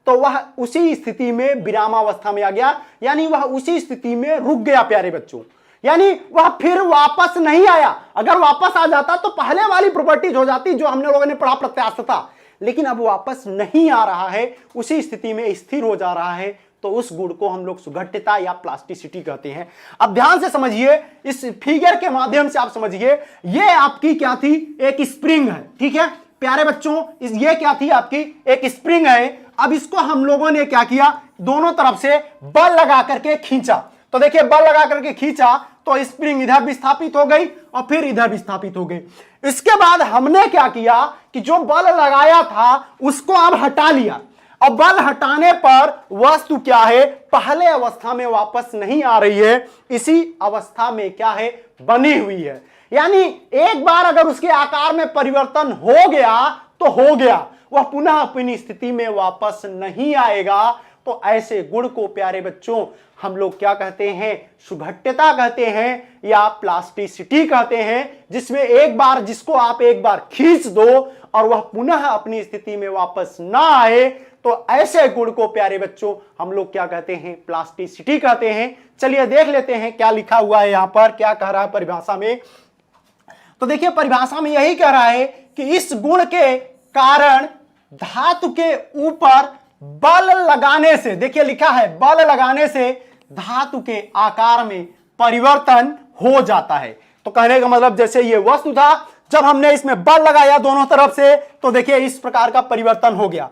तो वह उसी स्थिति में विरामावस्था में आ गया, यानी वह उसी स्थिति में रुक गया प्यारे बच्चों, यानी वह फिर वापस नहीं आया। अगर वापस आ जाता तो पहले वाली प्रॉपर्टीज हो जाती जो हमने लोगों ने पढ़ा प्रत्यास्थता, लेकिन अब वापस नहीं आ रहा है, उसी स्थिति में स्थिर हो जा रहा है, तो उस गुण को हम लोग सुघट्यता या प्लास्टिसिटी कहते हैं। अब ध्यान से समझिए, इस फिगर के माध्यम से आप समझिए, ये आपकी क्या थी, एक स्प्रिंग है। ठीक है प्यारे बच्चों, ये क्या थी, आपकी एक स्प्रिंग है। अब इसको हम लोगों ने क्या किया, दोनों तरफ से बल लगा करके खींचा। तो देखिए बल लगा करके खींचा तो स्प्रिंग इधर भी स्थापित हो गई और फिर इधर भी स्थापित हो गई। इसके बाद हमने क्या किया कि जो बल लगाया था उसको अब हटा लिया। अब बल हटाने पर वस्तु क्या है, पहले अवस्था में वापस नहीं आ रही है, इसी अवस्था में क्या है, बनी हुई है। यानी एक बार अगर उसके आकार में परिवर्तन हो गया तो हो गया, वह पुनः अपनी स्थिति में वापस नहीं आएगा। तो ऐसे गुण को प्यारे बच्चों हम लोग क्या कहते हैं, सुघट्यता कहते हैं या प्लास्टिसिटी कहते हैं, जिसमें एक बार, जिसको आप एक बार खींच दो और वह पुनः अपनी स्थिति में वापस ना आए, तो ऐसे गुण को प्यारे बच्चों हम लोग क्या कहते हैं, प्लास्टिसिटी कहते हैं। चलिए देख लेते हैं क्या लिखा हुआ है यहां पर, क्या कह रहा है परिभाषा में। तो देखिए परिभाषा में यही कह रहा है कि इस गुण के कारण धातु के ऊपर बल लगाने से, देखिए लिखा है बल लगाने से धातु के आकार में परिवर्तन हो जाता है। तो कहने का मतलब जैसे ये वस्तु था, जब हमने इसमें बल लगाया दोनों तरफ से तो देखिए इस प्रकार का परिवर्तन हो गया,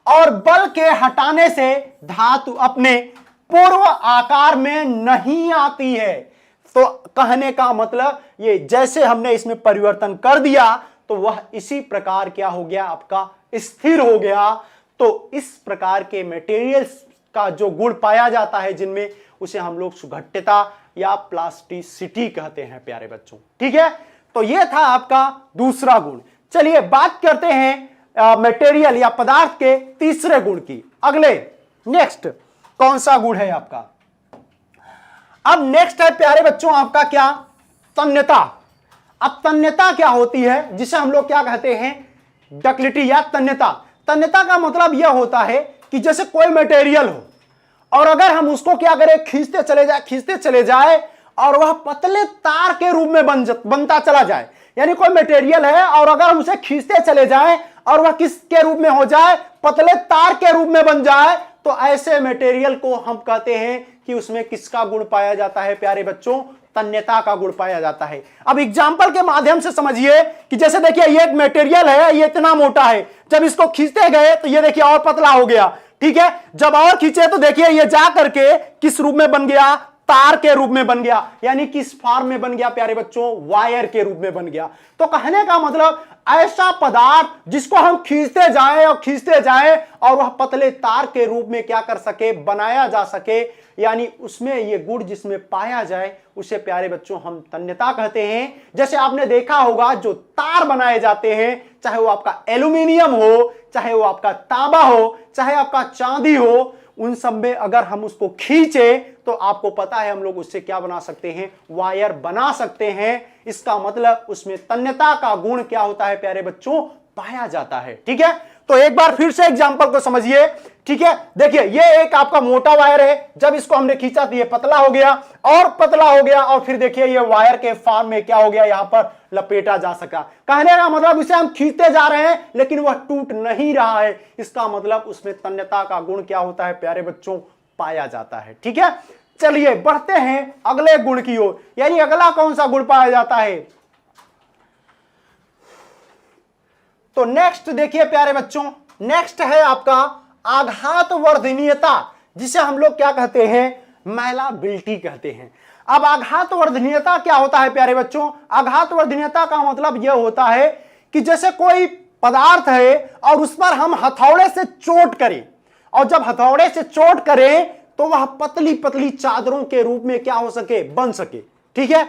और बल के हटाने से धातु अपने पूर्व आकार में नहीं आती है। तो कहने का मतलब ये जैसे हमने इसमें परिवर्तन कर दिया तो वह इसी प्रकार क्या हो गया, आपका स्थिर हो गया। तो इस प्रकार के मटेरियल्स का जो गुण पाया जाता है जिनमें, उसे हम लोग सुघट्यता या प्लास्टिसिटी कहते हैं प्यारे बच्चों। ठीक है, तो यह था आपका दूसरा गुण। चलिए बात करते हैं मटेरियल या पदार्थ के तीसरे गुण की। अगले नेक्स्ट कौन सा गुण है आपका? अब नेक्स्ट है प्यारे बच्चों आपका क्या, तन्यता। अब तन्यता क्या होती है, जिसे हम लोग क्या कहते हैं, डक्टिलिटी या तन्यता। तन्यता का मतलब यह होता है कि जैसे कोई मटेरियल हो और अगर हम उसको क्या करें, खींचते चले जाए और वह पतले तार के रूप में बनता चला जाए। यानी कोई मटेरियल है और अगर हम उसे खींचते चले जाएं और वह किसके रूप में हो जाए, पतले तार के रूप में बन जाए, तो ऐसे मटेरियल को हम कहते हैं कि उसमें किसका गुण पाया जाता है प्यारे बच्चों, तन्यता का गुण पाया जाता है। अब एग्जांपल के माध्यम से समझिए कि जैसे देखिए ये एक मटेरियल है, ये इतना मोटा है, जब इसको खींचते गए तो ये देखिए और पतला हो गया। ठीक है, जब और खींचे तो देखिए ये जा करके किस रूप में बन गया, तार के रूप में बन गया। यानी किस फॉर्म में बन गया प्यारे बच्चों, वायर के रूप में बन गया। तो कहने का मतलब ऐसा पदार्थ जिसको हम खींचते जाएं और वह पतले तार के रूप में क्या कर सके, बनाया जा सके, यानी उसमें ये गुण जिसमें पाया जाए उसे प्यारे बच्चों हम तन्यता कहते हैं। जैसे आपने देखा होगा जो तार बनाए जाते हैं, चाहे वो आपका एल्यूमिनियम हो, चाहे वो आपका तांबा हो, चाहे आपका चांदी हो, उन सब में अगर हम उसको खींचे तो आपको पता है हम लोग उससे क्या बना सकते हैं, वायर बना सकते हैं। इसका मतलब उसमें तन्यता का गुण क्या होता है प्यारे बच्चों, पाया जाता है। ठीक है, तो एक बार फिर से एग्जांपल को समझिए। ठीक है, देखिए ये एक आपका मोटा वायर है, जब इसको हमने खींचा तो ये पतला हो गया और पतला हो गया, और फिर देखिए ये वायर के फॉर्म में क्या हो गया, यहां पर लपेटा जा सका। कहने का मतलब इसे हम खींचते जा रहे हैं लेकिन वह टूट नहीं रहा है। इसका मतलब उसमें तन्यता का गुण क्या होता है प्यारे बच्चों, पाया जाता है। ठीक है, चलिए बढ़ते हैं अगले गुण की ओर। यानी अगला कौन सा गुण पाया जाता है, तो नेक्स्ट देखिए प्यारे बच्चों, नेक्स्ट है आपका आघात वर्धनीयता, जिसे हम लोग क्या कहते हैं, मैलाबिलिटी कहते हैं। अब आघात वर्धनीयता क्या होता है प्यारे बच्चों, आघात वर्धनीयता का मतलब यह होता है कि जैसे कोई पदार्थ है और उस पर हम हथौड़े से चोट करें, और जब हथौड़े से चोट करें तो वह पतली पतली चादरों के रूप में क्या हो सके, बन सके। ठीक है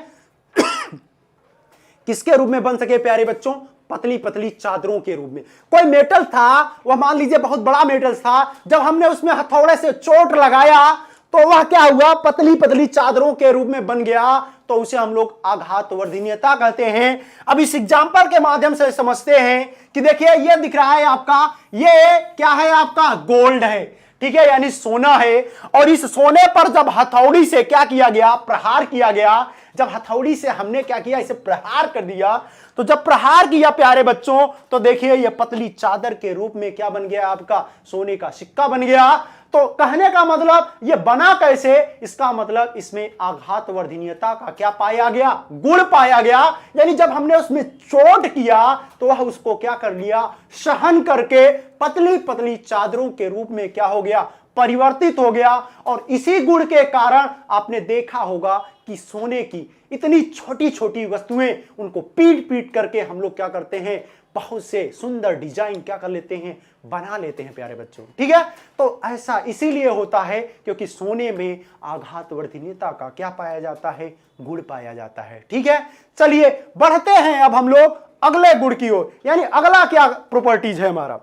किसके रूप में बन सके प्यारे बच्चों, पतली पतली चादरों के रूप में। कोई मेटल था, वह मान लीजिए बहुत बड़ा मेटल था, जब हमने उसमें हथौड़े से चोट लगाया तो वह क्या हुआ, पतली पतली चादरों के रूप में बन गया। तो उसे हम लोग आघात वर्धनीयता कहते हैं। अब इस एग्जांपल के माध्यम से समझते हैं कि देखिए ये दिख रहा है आपका, ये क्या है, आपका गोल्ड है। ठीक है, यानी सोना है, और इस सोने पर जब हथौड़ी से क्या किया गया, प्रहार किया गया। जब हथौड़ी से हमने क्या किया, इसे प्रहार कर दिया, तो जब प्रहार किया प्यारे बच्चों तो देखिए ये पतली चादर के रूप में क्या बन गया, आपका सोने का सिक्का बन गया। तो कहने का मतलब ये बना कैसे, इसका मतलब इसमें आघात वर्धनीयता का क्या पाया गया, गुण पाया गया। यानी जब हमने उसमें चोट किया तो वह उसको क्या कर लिया, सहन करके पतली पतली चादरों के रूप में क्या हो गया, परिवर्तित हो गया। और इसी गुण के कारण आपने देखा होगा कि सोने की इतनी छोटी छोटी वस्तुएं, उनको पीट पीट करके हम लोग क्या करते हैं, बहुत से सुंदर डिजाइन क्या कर लेते हैं, बना लेते हैं प्यारे बच्चों। ठीक है, तो ऐसा इसीलिए होता है क्योंकि सोने में आघात वर्धनीयता का क्या पाया जाता है, गुण पाया जाता है। ठीक है, चलिए बढ़ते हैं अब हम लोग अगले गुण की ओर। यानी अगला क्या प्रॉपर्टीज है हमारा,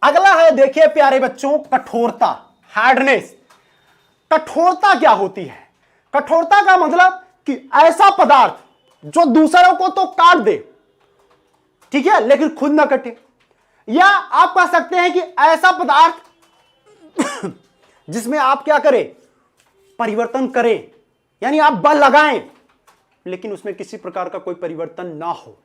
अगला है देखिए प्यारे बच्चों कठोरता, हार्डनेस। कठोरता क्या होती है, कठोरता का मतलब कि ऐसा पदार्थ जो दूसरों को तो काट दे, ठीक है, लेकिन खुद ना कटे। या आप कह सकते हैं कि ऐसा पदार्थ जिसमें आप क्या करें, परिवर्तन करें, यानी आप बल लगाएं लेकिन उसमें किसी प्रकार का कोई परिवर्तन ना हो,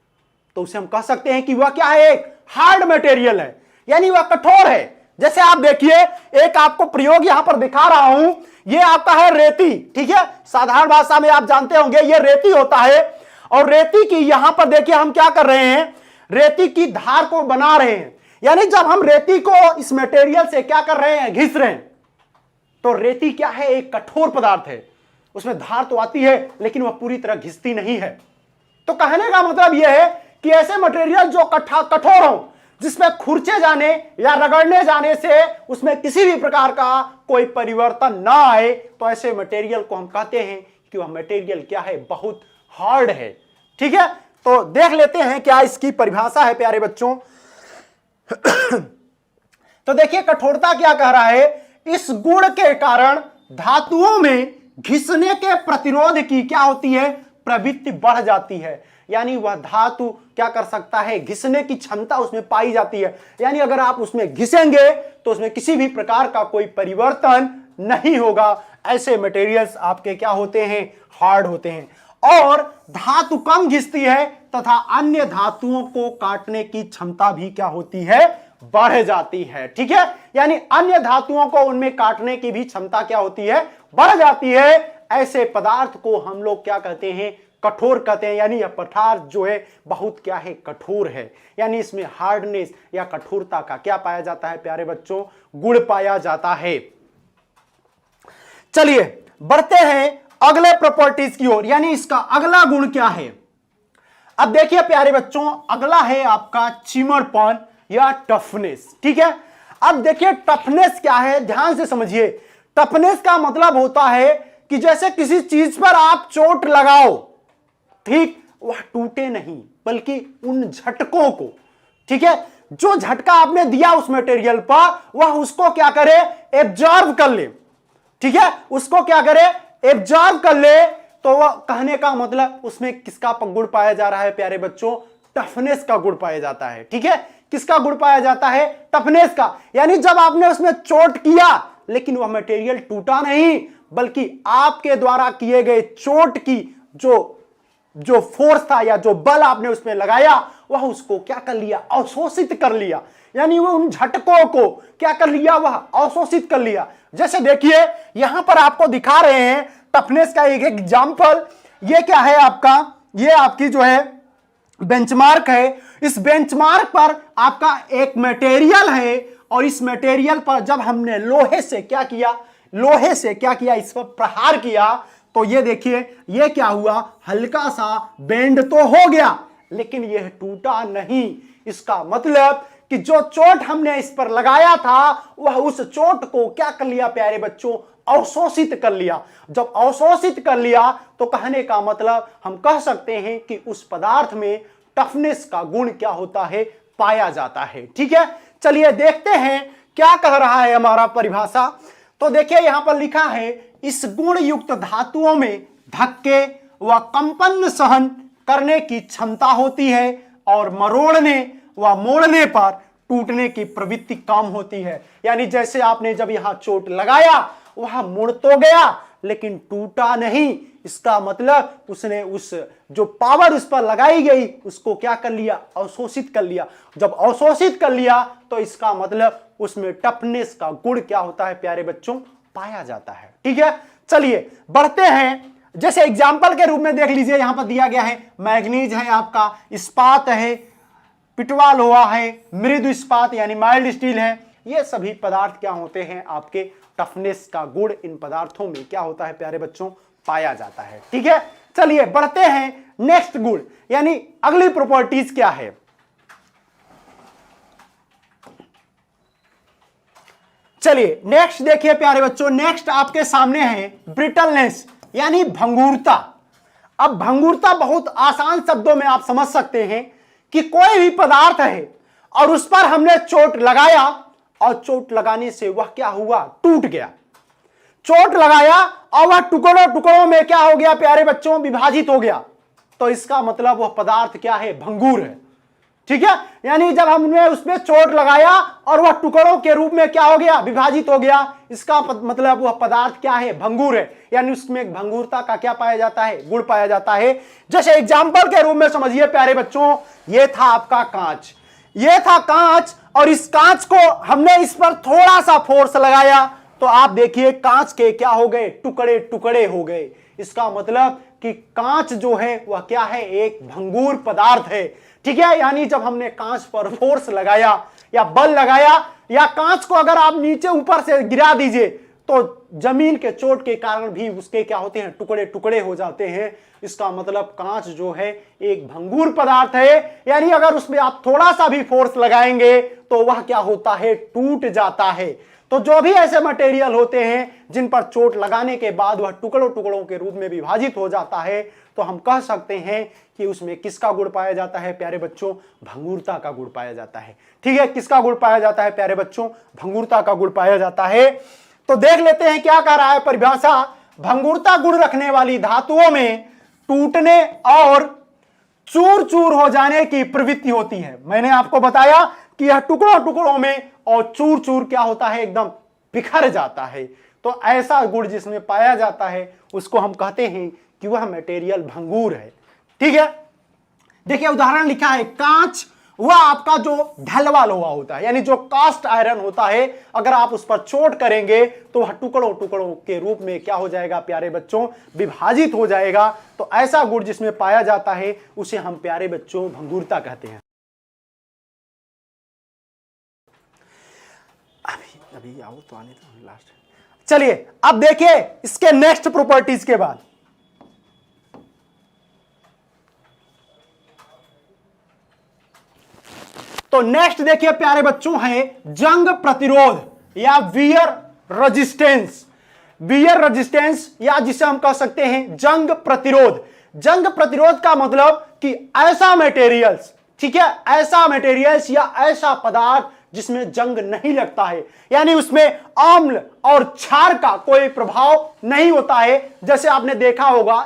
तो उसे हम कह सकते हैं कि वह क्या है, एक हार्ड मटेरियल है, यानी वह कठोर है। जैसे आप देखिए, एक आपको प्रयोग यहां पर दिखा रहा हूं, ये आपका है रेती, ठीक है, साधारण भाषा में आप जानते होंगे ये रेती होता है। और रेती की यहां पर देखिए हम क्या कर रहे हैं, रेती की धार को बना रहे हैं। यानी जब हम रेती को इस मटेरियल से क्या कर रहे हैं, घिस रहे हैं, तो रेती क्या है, एक कठोर पदार्थ है, उसमें धार तो आती है लेकिन वह पूरी तरह घिसती नहीं है। तो कहने का मतलब यह है कि ऐसे मटेरियल जो कठोर हो, जिसमें खुरचे जाने या रगड़ने जाने से उसमें किसी भी प्रकार का कोई परिवर्तन ना आए, तो ऐसे मटेरियल को हम कहते हैं कि वह मटेरियल क्या है, बहुत हार्ड है। ठीक है, तो देख लेते हैं क्या इसकी परिभाषा है प्यारे बच्चों। तो देखिए कठोरता क्या कह रहा है, इस गुण के कारण धातुओं में घिसने के प्रतिरोध की क्या होती है, प्रवृत्ति बढ़ जाती है। यानी वह धातु क्या कर सकता है, घिसने की क्षमता उसमें पाई जाती है। यानी अगर आप उसमें घिसेंगे तो उसमें किसी भी प्रकार का कोई परिवर्तन नहीं होगा। ऐसे मटेरियल्स आपके क्या होते हैं, हार्ड होते हैं। और धातु कम घिसती है तथा अन्य धातुओं को काटने की क्षमता भी क्या होती है, बढ़ जाती है। ठीक है, यानी अन्य धातुओं को उनमें काटने की भी क्षमता क्या होती है, बढ़ जाती है। ऐसे पदार्थ को हम लोग क्या कहते हैं, कठोर कहते हैं। यानी यह पदार्थ जो है बहुत क्या है, कठोर है। यानी इसमें हार्डनेस या कठोरता का क्या पाया जाता है प्यारे बच्चों, गुण पाया जाता है। चलिए बढ़ते हैं अगले प्रॉपर्टीज की ओर, यानी इसका अगला गुण क्या है। अब देखिए प्यारे बच्चों, अगला है आपका चिमड़पन या टफनेस। ठीक है, अब देखिए टफनेस क्या है, ध्यान से समझिए। टफनेस का मतलब होता है कि जैसे किसी चीज पर आप चोट लगाओ, ठीक, वह टूटे नहीं बल्कि उन झटकों को, ठीक है, जो झटका आपने दिया उस मटेरियल पर, वह उसको क्या करे, एब्जॉर्ब कर ले। ठीक है, उसको क्या करे, एब्जॉर्ब कर ले। तो वह कहने का मतलब उसमें किसका गुण पाया जा रहा है प्यारे बच्चों, टफनेस का गुण पाया जाता है। ठीक है, किसका गुण पाया जाता है, टफनेस का। यानी जब आपने उसमें चोट किया लेकिन वह मटेरियल टूटा नहीं, बल्कि आपके द्वारा किए गए चोट की जो फोर्स था या जो बल आपने उसमें लगाया, वह उसको क्या कर लिया, अवशोषित कर लिया। यानी वो उन झटकों को क्या कर लिया, वह अवशोषित कर लिया। जैसे देखिए यहां पर आपको दिखा रहे हैं टफनेस का एक एग्जांपल। ये क्या है आपका, ये आपकी जो है बेंचमार्क है। इस बेंचमार्क पर आपका एक मटेरियल है और इस मटेरियल पर जब हमने लोहे से क्या किया, इस पर प्रहार किया, तो ये देखिए ये क्या हुआ, हल्का सा बेंड तो हो गया लेकिन यह टूटा नहीं। इसका मतलब कि जो चोट हमने इस पर लगाया था वह उस चोट को क्या कर लिया प्यारे बच्चों, अवशोषित कर लिया। जब अवशोषित कर लिया तो कहने का मतलब हम कह सकते हैं कि उस पदार्थ में टफनेस का गुण क्या होता है, पाया जाता है। ठीक है, चलिए देखते हैं क्या कह रहा है हमारा परिभाषा। तो देखिए यहां पर लिखा है, इस गुण युक्त धातुओं में धक्के व कंपन सहन करने की क्षमता होती है और मरोड़ने व मोड़ने पर टूटने की प्रवृत्ति कम होती है। यानी जैसे आपने जब यहां चोट लगाया वह मुड़ तो गया लेकिन टूटा नहीं। इसका मतलब उसने उस जो पावर उस पर लगाई गई उसको क्या कर लिया, अवशोषित कर लिया। जब अवशोषित कर लिया तो इसका मतलब उसमें टफनेस का गुण क्या होता है प्यारे बच्चों, पाया जाता है। ठीक है, चलिए बढ़ते हैं। जैसे एग्जाम्पल के रूप में देख लीजिए, यहां पर दिया गया है मैग्नीज है, आपका इस्पात है, पिटवा लोहा है, मृदु इस्पात यानी माइल्ड स्टील है। ये सभी पदार्थ क्या होते हैं, आपके टफनेस का गुण इन पदार्थों में क्या होता है प्यारे बच्चों, पाया जाता है। ठीक है, चलिए बढ़ते हैं नेक्स्ट गुण, यानी अगली प्रॉपर्टीज क्या है। चलिए नेक्स्ट देखिए प्यारे बच्चों, नेक्स्ट आपके सामने है ब्रिटलनेस यानी भंगुरता। अब भंगुरता बहुत आसान शब्दों में आप समझ सकते हैं कि कोई भी पदार्थ है और उस पर हमने चोट लगाया और चोट लगाने से वह क्या हुआ, टूट गया। चोट लगाया और वह टुकड़ों टुकड़ों में क्या हो गया प्यारे बच्चों, विभाजित हो गया। तो इसका मतलब वह पदार्थ क्या है, भंगुर है। ठीक है, यानी जब हमने उसमें चोट लगाया और वह टुकड़ों के रूप में क्या हो गया, विभाजित हो गया, इसका मतलब वह पदार्थ क्या है, भंगुर है। यानी उसमें भंगुरता का क्या पाया जाता है, गुण पाया जाता है। जैसे एग्जाम्पल के रूप में समझिए प्यारे बच्चों, ये था आपका कांच, ये था कांच और इस कांच को हमने इस पर थोड़ा सा फोर्स लगाया तो आप देखिए कांच के क्या हो गए, टुकड़े टुकड़े हो गए। इसका मतलब कि कांच जो है वह क्या है, एक भंगुर पदार्थ है। ठीक है, यानी जब हमने कांच पर फोर्स लगाया या बल लगाया, या कांच को अगर आप नीचे ऊपर से गिरा दीजिए तो जमीन के चोट के कारण भी उसके क्या होते हैं, टुकड़े टुकड़े हो जाते हैं। इसका मतलब कांच जो है एक भंगुर पदार्थ है, यानी अगर उसमें आप थोड़ा सा भी फोर्स लगाएंगे तो वह क्या होता है, टूट जाता है। तो जो भी ऐसे मटेरियल होते हैं जिन पर चोट लगाने के बाद वह टुकड़ों टुकड़ों के रूप में विभाजित हो जाता है, तो हम कह सकते हैं कि उसमें किसका गुण पाया जाता है प्यारे बच्चों, भंगुरता का गुण पाया जाता है। ठीक है, किसका गुण पाया जाता है प्यारे बच्चों, भंगुरता का गुण पाया जाता है। तो देख लेते हैं क्या कह रहा है परिभाषा। भंगुरता गुण रखने वाली धातुओं में टूटने और चूर चूर हो जाने की प्रवृत्ति होती है। मैंने आपको बताया कि यह टुकड़ों टुकड़ों में और चूर चूर क्या होता है, एकदम बिखर जाता है। तो ऐसा गुण जिसमें पाया जाता है उसको हम कहते हैं कि वह मटेरियल भंगुर है। ठीक है, देखिए उदाहरण लिखा है, कांच वह आपका जो ढलवा लोहा होता है, यानी जो कास्ट आयरन होता है, अगर आप उस पर चोट करेंगे तो वह टुकड़ों टुकड़ों के रूप में क्या हो जाएगा प्यारे बच्चों, विभाजित हो जाएगा। तो ऐसा गुण जिसमें पाया जाता है उसे हम प्यारे बच्चों भंगुरता कहते हैं। अभी आओ तो आने तो लास्ट। चलिए अब देखिए इसके नेक्स्ट प्रॉपर्टीज के बाद। तो नेक्स्ट देखिए प्यारे बच्चों है जंग प्रतिरोध या वियर रेजिस्टेंस। वियर रेजिस्टेंस या जिसे हम कह सकते हैं जंग प्रतिरोध। जंग प्रतिरोध का मतलब कि ऐसा मटेरियल्स, ठीक है, ऐसा मटेरियल्स या ऐसा पदार्थ जिसमें जंग नहीं लगता है, यानी उसमें अम्ल और क्षार का कोई प्रभाव नहीं होता है। जैसे आपने देखा होगा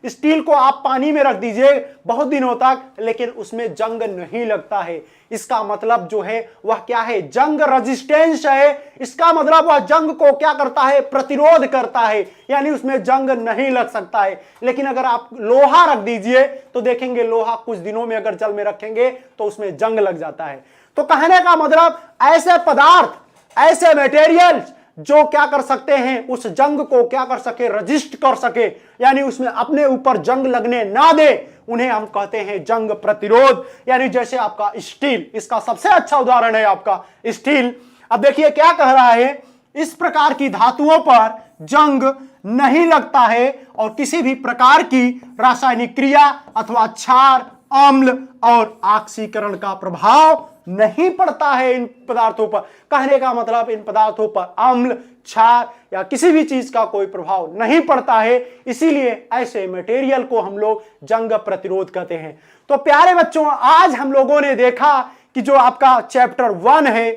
स्टील को आप पानी में रख दीजिए बहुत दिनों तक, लेकिन उसमें जंग नहीं लगता है। इसका मतलब जो है वह क्या है, जंग रेजिस्टेंस है। इसका मतलब वह जंग को क्या करता है, प्रतिरोध करता है, यानी उसमें जंग नहीं लग सकता है। लेकिन अगर आप लोहा रख दीजिए तो देखेंगे लोहा कुछ दिनों में अगर जल में रखेंगे तो उसमें जंग लग जाता है। तो कहने का मतलब ऐसे पदार्थ, ऐसे मटेरियल्स जो क्या कर सकते हैं, उस जंग को क्या कर सके, रजिस्ट कर सके, यानी उसमें अपने ऊपर जंग लगने ना दे, उन्हें हम कहते हैं जंग प्रतिरोध। यानी जैसे आपका स्टील, इसका सबसे अच्छा उदाहरण है आपका स्टील। अब देखिए क्या कह रहा है, इस प्रकार की धातुओं पर जंग नहीं लगता है और किसी भी प्रकार की रासायनिक क्रिया अथवा क्षार, अम्ल और ऑक्सीकरण का प्रभाव नहीं पड़ता है इन पदार्थों पर। कहने का मतलब इन पदार्थों पर अम्ल, क्षार या किसी भी चीज का कोई प्रभाव नहीं पड़ता है, इसीलिए ऐसे मटेरियल को हम लोग जंग प्रतिरोध कहते हैं। तो प्यारे बच्चों, आज हम लोगों ने देखा कि जो आपका चैप्टर 1 है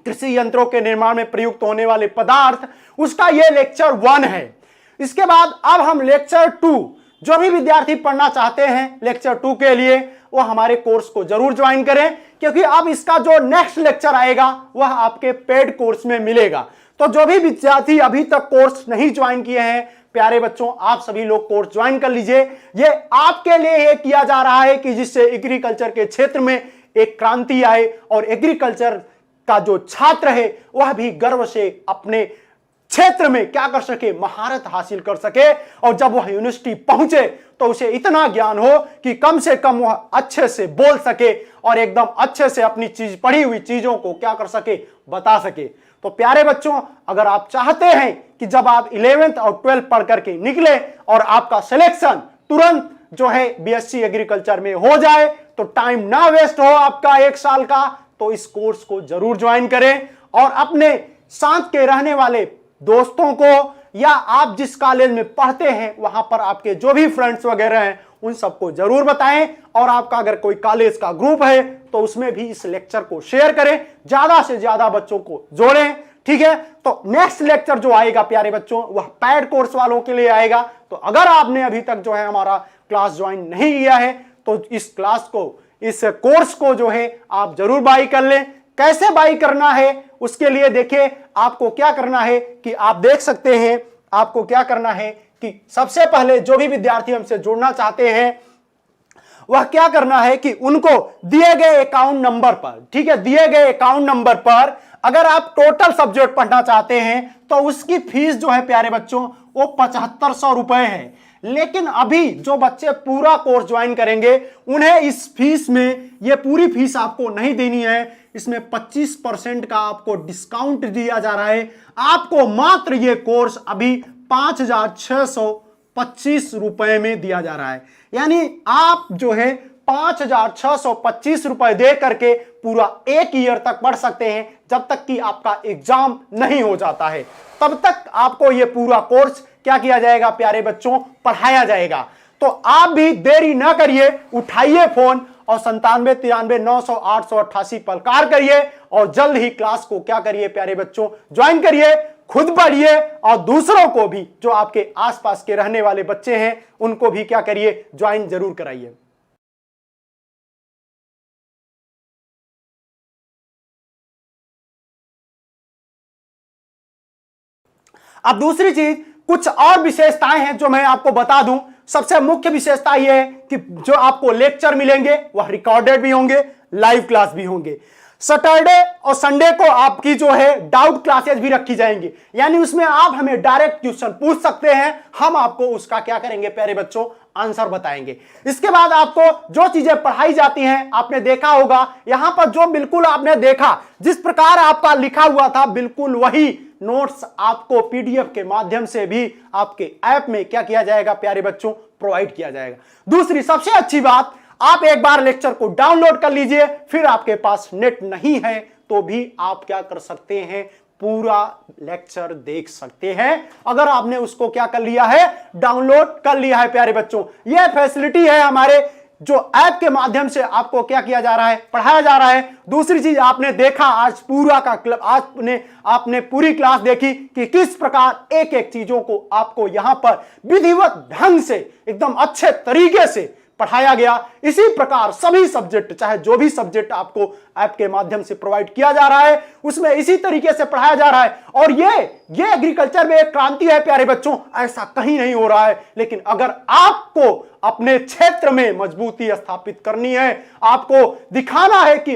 कृषि यंत्रों के निर्माण में प्रयुक्त होने वाले पदार्थ, उसका यह लेक्चर 1 है। इसके बाद अब हम लेक्चर 2, जो भी विद्यार्थी पढ़ना चाहते हैं लेक्चर 2 के लिए, वो हमारे कोर्स को जरूर ज्वाइन करें, क्योंकि अब इसका जो नेक्स्ट लेक्चर आएगा वह आपके पेड कोर्स में मिलेगा। तो जो भी विद्यार्थी अभी तक कोर्स नहीं ज्वाइन किए हैं, प्यारे बच्चों आप सभी लोग कोर्स ज्वाइन कर लीजिए। ये आपके लिए ये किया जा रहा है कि जिससे एग्रीकल्चर के क्षेत्र में एक क्रांति आए और एग्रीकल्चर का जो छात्र है वह भी गर्व से अपने क्षेत्र में क्या कर सके, महारत हासिल कर सके, और जब वह यूनिवर्सिटी पहुंचे तो उसे इतना ज्ञान हो कि कम से कम वह अच्छे से बोल सके और एकदम अच्छे से अपनी पढ़ी हुई चीजों को क्या कर सके, बता सके। तो प्यारे बच्चों, अगर आप चाहते हैं कि जब आप 11th और 12th पढ़ करके निकले और आपका सिलेक्शन तुरंत जो है बीएससी एग्रीकल्चर में हो जाए, तो टाइम ना वेस्ट हो आपका 1 साल का, तो इस कोर्स को जरूर ज्वाइन करें और अपने साथ के रहने वाले दोस्तों को या आप जिस कॉलेज में पढ़ते हैं वहां पर आपके जो भी फ्रेंड्स वगैरह हैं उन सबको जरूर बताएं। और आपका अगर कोई कॉलेज का ग्रुप है तो उसमें भी इस लेक्चर को शेयर करें, ज्यादा से ज्यादा बच्चों को जोड़ें। ठीक है, तो नेक्स्ट लेक्चर जो आएगा प्यारे बच्चों वह पैड कोर्स वालों के लिए आएगा। तो अगर आपने अभी तक जो है हमारा क्लास ज्वाइन नहीं किया है तो इस क्लास को, इस कोर्स को जो है आप जरूर बाई कर लें। कैसे बाई करना है उसके लिए देखिए आपको क्या करना है कि आप देख सकते हैं, आपको क्या करना है कि सबसे पहले जो भी विद्यार्थी हमसे जुड़ना चाहते हैं वह क्या करना है कि उनको दिए गए अकाउंट नंबर पर, ठीक है, दिए गए अकाउंट नंबर पर अगर आप टोटल सब्जेक्ट पढ़ना चाहते हैं तो उसकी फीस जो है प्यारे बच्चों वो 7500 रुपए है। लेकिन अभी जो बच्चे पूरा कोर्स ज्वाइन करेंगे उन्हें इस फीस में, ये पूरी फीस आपको नहीं देनी है, इसमें 25% का आपको डिस्काउंट दिया जा रहा है। आपको मात्र ये कोर्स अभी 5625 रुपए में दिया जा रहा है। यानी आप जो है 5625 रुपए दे करके पूरा 1 ईयर तक पढ़ सकते हैं, जब तक कि आपका एग्जाम नहीं हो जाता है। तब तक आपको यह पूरा कोर्स क्या किया जाएगा प्यारे बच्चों, पढ़ाया जाएगा। तो आप भी देरी ना करिए, उठाइए फोन और 9793 पर कॉल करिए और जल्द ही क्लास को क्या करिए प्यारे बच्चों, ज्वाइन करिए, खुद पढ़िए और दूसरों को भी, जो आपके आसपास के रहने वाले बच्चे हैं उनको भी क्या करिए, ज्वाइन जरूर कराइए। अब दूसरी चीज, कुछ और विशेषताएं हैं जो मैं आपको बता दूं। सबसे मुख्य विशेषता यह है कि जो आपको लेक्चर मिलेंगे वह रिकॉर्डेड भी होंगे, लाइव क्लास भी होंगे। सैटरडे और संडे को आपकी जो है डाउट क्लासेस भी रखी जाएंगी, यानी उसमें आप हमें डायरेक्ट क्वेश्चन पूछ सकते हैं, हम आपको उसका क्या करेंगे प्यारे बच्चों, आंसर बताएंगे। इसके बाद आपको जो चीजें पढ़ाई जाती हैं, आपने देखा होगा यहां पर जो बिल्कुल आपने देखा, जिस प्रकार आपका लिखा हुआ था बिल्कुल वही नोट्स आपको पीडीएफ के माध्यम से भी आपके ऐप में क्या किया जाएगा प्यारे बच्चों, प्रोवाइड किया जाएगा। दूसरी सबसे अच्छी बात, आप एक बार लेक्चर को डाउनलोड कर लीजिए, फिर आपके पास नेट नहीं है तो भी आप क्या कर सकते हैं, पूरा लेक्चर देख सकते हैं, अगर आपने उसको क्या कर लिया है, डाउनलोड कर लिया है प्यारे बच्चों। यह फैसिलिटी है हमारे जो ऐप के माध्यम से आपको क्या किया जा रहा है, पढ़ाया जा रहा है। दूसरी चीज आपने देखा आज पूरा का क्लब, आपने पूरी क्लास देखी कि किस प्रकार एक एक चीजों को आपको यहां पर विधिवत ढंग से एकदम अच्छे तरीके से पढ़ाया गया। इसी प्रकार सभी सब्जेक्ट, चाहे जो भी सब्जेक्ट आपको ऐप के माध्यम से प्रोवाइड किया जा रहा है उसमें इसी तरीके से पढ़ाया जा रहा है। और ये एग्रीकल्चर में एक क्रांति है प्यारे बच्चों, ऐसा कहीं नहीं हो रहा है। लेकिन अगर आपको अपने क्षेत्र में मजबूती स्थापित करनी है, आपको दिखाना है कि